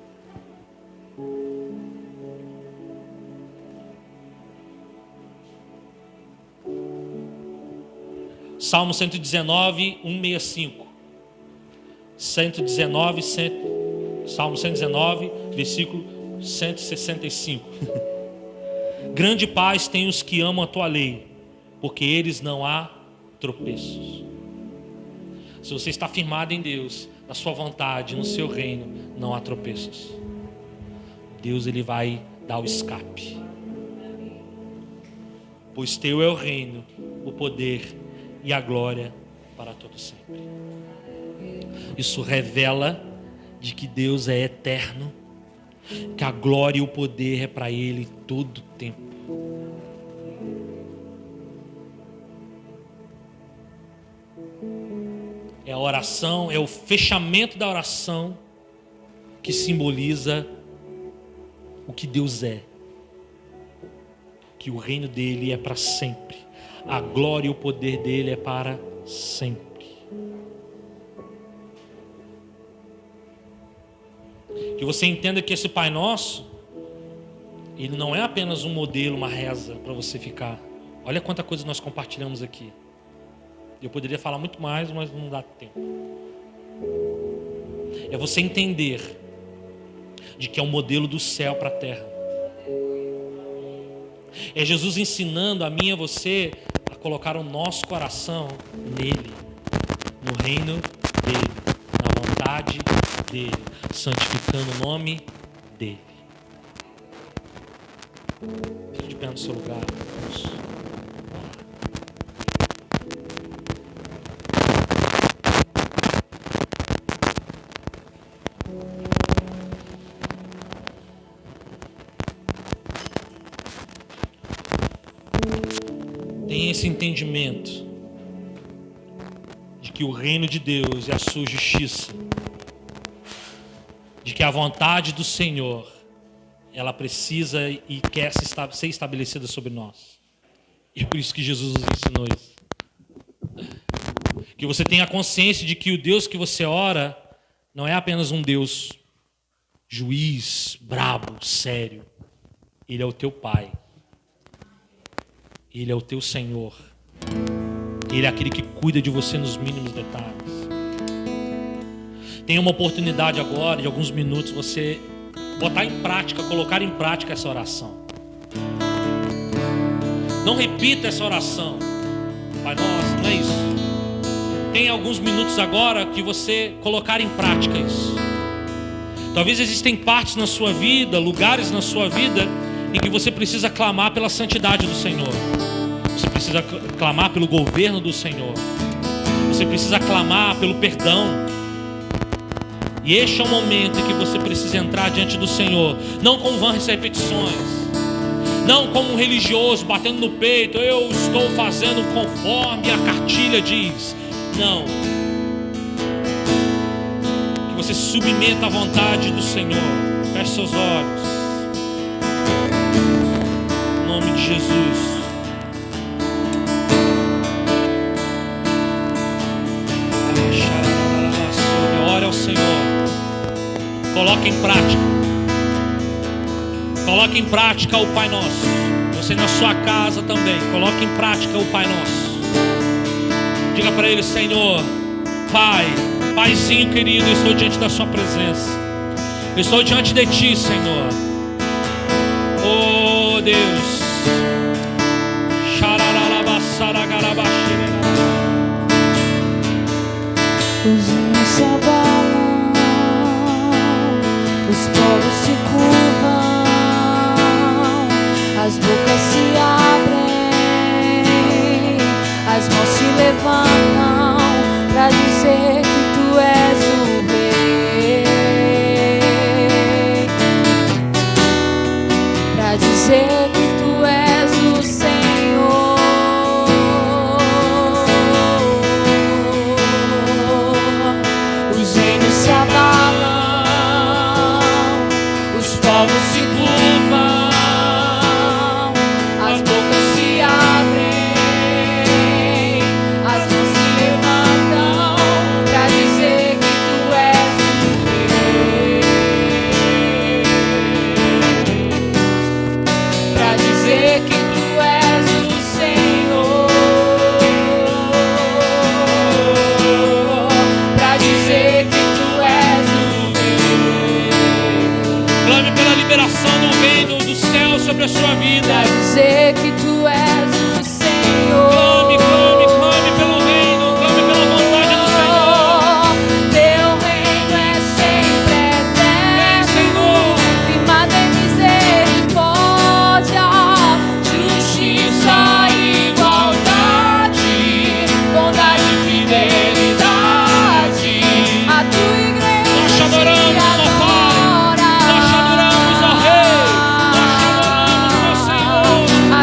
Salmo 119, 165. Salmo 119, versículo 165. Grande paz tem os que amam a tua lei, porque eles não há tropeços. Se você está firmado em Deus, na sua vontade, no seu reino, não há tropeços. Deus ele vai dar o escape. Pois teu é o reino, o poder e a glória para todo sempre. Isso revela de que Deus é eterno, que a glória e o poder é para Ele todo o tempo. É a oração, é o fechamento da oração que simboliza o que Deus é. Que o reino dele é para sempre. A glória e o poder dele é para sempre. Que você entenda que esse Pai Nosso, ele não é apenas um modelo, uma reza para você ficar. Olha quanta coisa nós compartilhamos aqui. Eu poderia falar muito mais, mas não dá tempo. É você entender de que é um modelo do céu para a terra. É Jesus ensinando a mim e a você a colocar o nosso coração nele, no reino dele, na vontade dele, santificando o nome dele. Fique de pé no seu lugar. Vamos. Tem esse entendimento de que o reino de Deus é a sua justiça, de que a vontade do Senhor ela precisa e quer ser estabelecida sobre nós. E é por isso que Jesus nos ensinou isso. Que você tenha consciência de que o Deus que você ora não é apenas um Deus juiz, brabo, sério. Ele é o teu Pai. Ele é o teu Senhor. Ele é aquele que cuida de você nos mínimos detalhes. Tem uma oportunidade agora, de alguns minutos, você botar em prática, colocar em prática essa oração. Não repita essa oração. Pai nosso, não é isso. Tem alguns minutos agora que você colocar em prática isso. Talvez existem partes na sua vida, lugares na sua vida, em que você precisa clamar pela santidade do Senhor. Você precisa clamar pelo governo do Senhor. Você precisa clamar pelo perdão. E este é o momento em que você precisa entrar diante do Senhor, não com vãs repetições, não como um religioso batendo no peito, eu estou fazendo conforme a cartilha diz. Não. Que você se submeta à vontade do Senhor. Feche seus olhos. Em nome de Jesus. Ore ao Senhor. Coloque em prática. Coloque em prática o Pai Nosso. Você na sua casa também. Coloque em prática o Pai Nosso. Diga para Ele: Senhor, Pai, Paizinho querido, eu estou diante da sua presença. Eu estou diante de Ti, Senhor. Oh Deus. Os rios se abalam, os povos se curvam, as bocas se abrem, as mãos se levantam para dizer que Tu és o Rei, para dizer que Tu és o Senhor. Os reinos se abalam, os povos se curvam, as bocas se abrem, as mãos se levantam para dizer que Tu és o Rei, para dizer que Tu és o Senhor, para dizer que Tu és o Rei. Clame pela liberação do reino do céu sobre a sua vida. Pra dizer que Tu és o Senhor. Clame, clame, clame pelo reino. Clame pela vontade do Senhor. Teu reino é sempre Vem, eterno, Senhor. firmado em misericórdia, justiça e igualdade, bondade e fidelidade. A Tua igreja Nós te adoramos, ó Pai. Nós te adoramos, ó Rei. Nós te adoramos, ó Senhor. A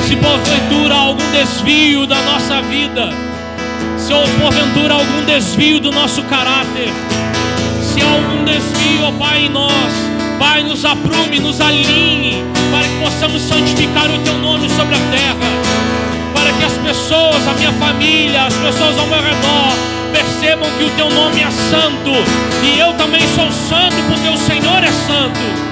Se porventura há algum desvio da nossa vida, se porventura há algum desvio do nosso caráter, se há algum desvio, ó Pai, em nós, Pai, nos aprume, nos alinhe, para que possamos santificar o Teu nome sobre a terra, para que as pessoas, a minha família, as pessoas ao meu redor percebam que o Teu nome é santo, e eu também sou santo porque o Senhor é santo.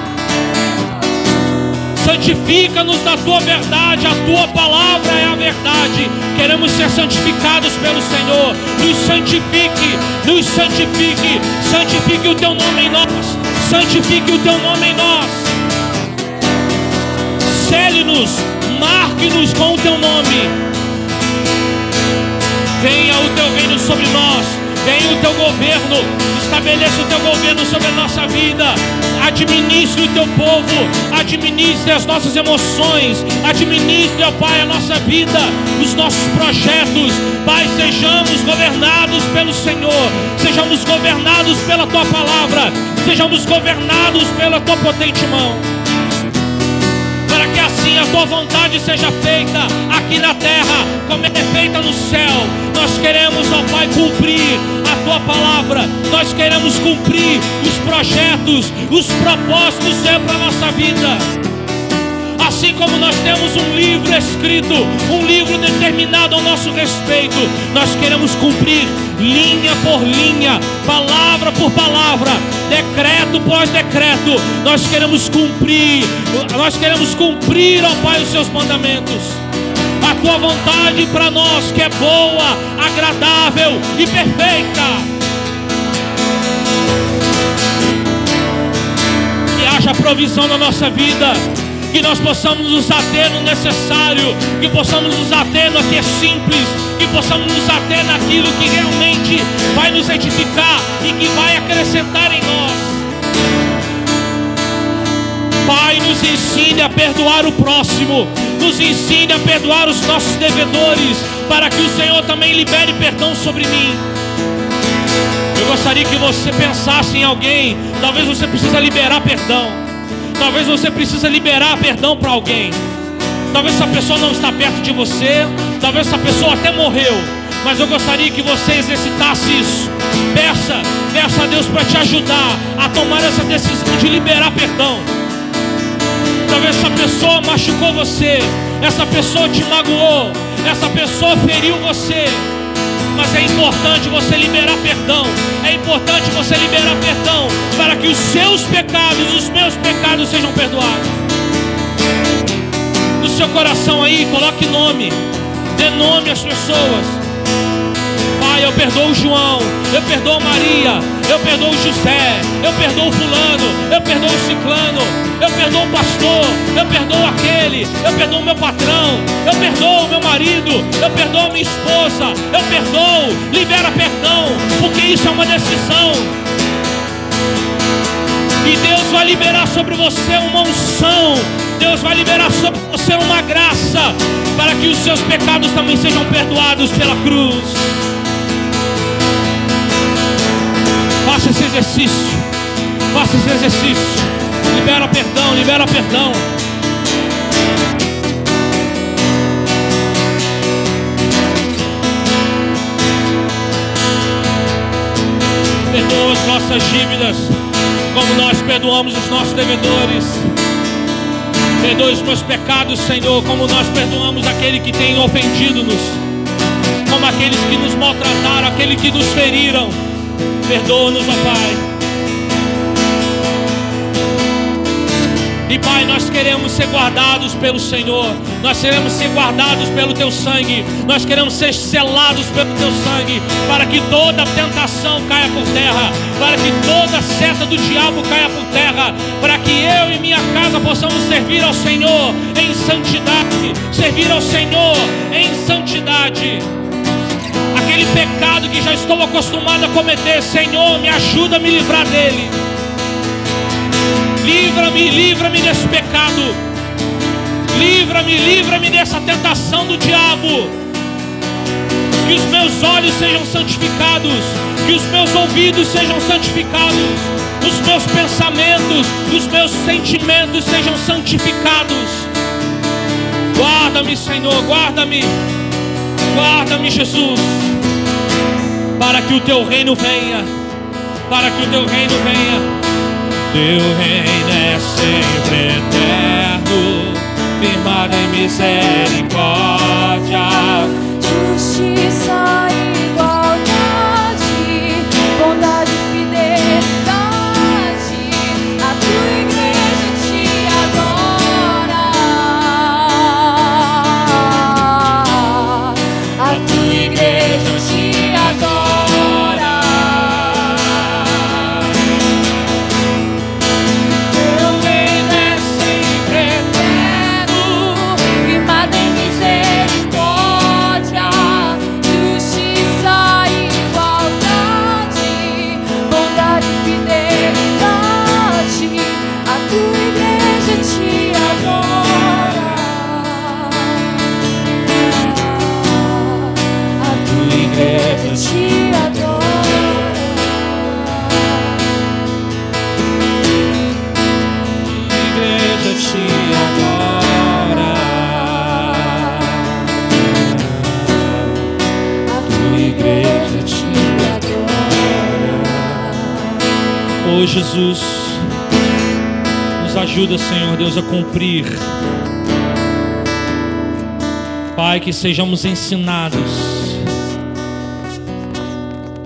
Santifica-nos na Tua verdade, a Tua palavra é a verdade. Queremos ser santificados pelo Senhor. Nos santifique, nos santifique. Santifique o Teu nome em nós. Santifique o Teu nome em nós. Cele-nos, marque-nos com o Teu nome. Venha o Teu reino sobre nós. Venha o Teu governo. Estabeleça o Teu governo sobre a nossa vida. Administre o Teu povo. Administre as nossas emoções. Administre, ó Pai, a nossa vida, os nossos projetos. Pai, sejamos governados pelo Senhor. Sejamos governados pela Tua palavra. Sejamos governados pela Tua potente mão. Para que assim a Tua vontade seja feita aqui na terra, como é feita no céu. Nós queremos, ó Pai, cumprir a Tua palavra. Nós queremos cumprir os projetos, os propósitos, Senhor, para a nossa vida. Assim como nós temos um livro escrito, um livro determinado ao nosso respeito, nós queremos cumprir linha por linha, palavra por palavra, decreto por decreto. Nós queremos cumprir, ó Pai, os Seus mandamentos. A Tua vontade para nós, que é boa, agradável e perfeita. Que haja provisão na nossa vida, que nós possamos nos ater no necessário, que possamos nos ater no que é simples, que possamos nos ater naquilo que realmente vai nos edificar e que vai acrescentar em nós. Pai, nos ensine a perdoar o próximo, nos ensine a perdoar os nossos devedores, para que o Senhor também libere perdão sobre mim. Eu gostaria que você pensasse em alguém. Talvez você precisa liberar perdão. Talvez você precisa liberar perdão para alguém. Talvez essa pessoa não está perto de você. Talvez essa pessoa até morreu. Mas eu gostaria que você exercitasse isso. Peça a Deus para te ajudar a tomar essa decisão de liberar perdão. Talvez essa pessoa machucou você, essa pessoa te magoou, essa pessoa feriu você. Mas é importante você liberar perdão. É importante você liberar perdão para que os seus pecados, os meus pecados sejam perdoados. No seu coração aí, coloque nome. Dê nome às pessoas. Pai, eu perdoo o João, eu perdoo Maria, eu perdoo o José, eu perdoo o fulano, eu perdoo o ciclano, eu perdoo o pastor, eu perdoo aquele, eu perdoo o meu patrão, eu perdoo o meu marido, eu perdoo a minha esposa, eu perdoo. Libera perdão, porque isso é uma decisão. E Deus vai liberar sobre você uma unção. Deus vai liberar sobre você uma graça, para que os seus pecados também sejam perdoados pela cruz. Faça esse exercício. Faça esse exercício. Libera perdão, libera perdão. Perdoa as nossas dívidas, como nós perdoamos os nossos devedores. Perdoa os meus pecados, Senhor, como nós perdoamos aquele que tem ofendido-nos, como aqueles que nos maltrataram, aqueles que nos feriram. Perdoa-nos, ó Pai. E Pai, nós queremos ser guardados pelo Senhor. Nós queremos ser guardados pelo Teu sangue. Nós queremos ser selados pelo Teu sangue, para que toda tentação caia por terra, para que toda seta do diabo caia por terra, para que eu e minha casa possamos servir ao Senhor em santidade. Servir ao Senhor em santidade. Aquele pecado que já estou acostumado a cometer, Senhor, me ajuda a me livrar dele. Livra-me desse pecado. Livra-me dessa tentação do diabo. Que os meus olhos sejam santificados, que os meus ouvidos sejam santificados, os meus pensamentos, os meus sentimentos sejam santificados. Guarda-me, Senhor, guarda-me. Guarda-me, Jesus. Para que o teu reino venha. Para que o teu reino venha. Teu reino é sempre eterno, firmado em misericórdia, justiça e igualdade, bondade e fidelidade. A tua igreja te adora. A tua igreja te adora. Teu reino é sempre eterno, firmado em misericórdia, justiça e igualdade, bondade e fidelidade. A tua igreja te adora. A tua igreja te adora. igreja te adora. A tua igreja te adora. Oh Jesus, nos ajuda, Senhor Deus, a cumprir. Pai, que sejamos ensinados,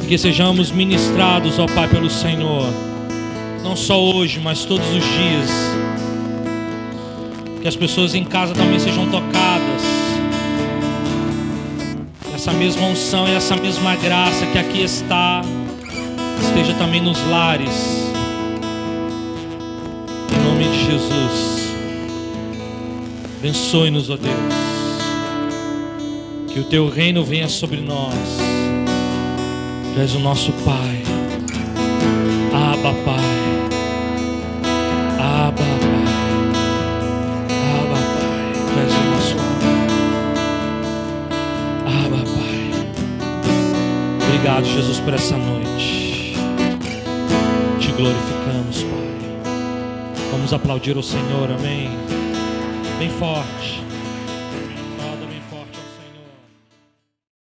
que sejamos ministrados, ó Pai, pelo Senhor, não só hoje, mas todos os dias. Que as pessoas em casa também sejam tocadas. Essa mesma unção e essa mesma graça que aqui está, esteja também nos lares. Em nome de Jesus. Abençoe-nos, ó Deus. Que o teu reino venha sobre nós. Tu és o nosso Pai. Abba, Pai. Abba, Pai. Abba, Pai. Tu és o nosso Pai. Abba, Pai. Obrigado, Jesus, por essa noite. Te glorificamos, Pai. Vamos aplaudir o Senhor, amém. Bem forte.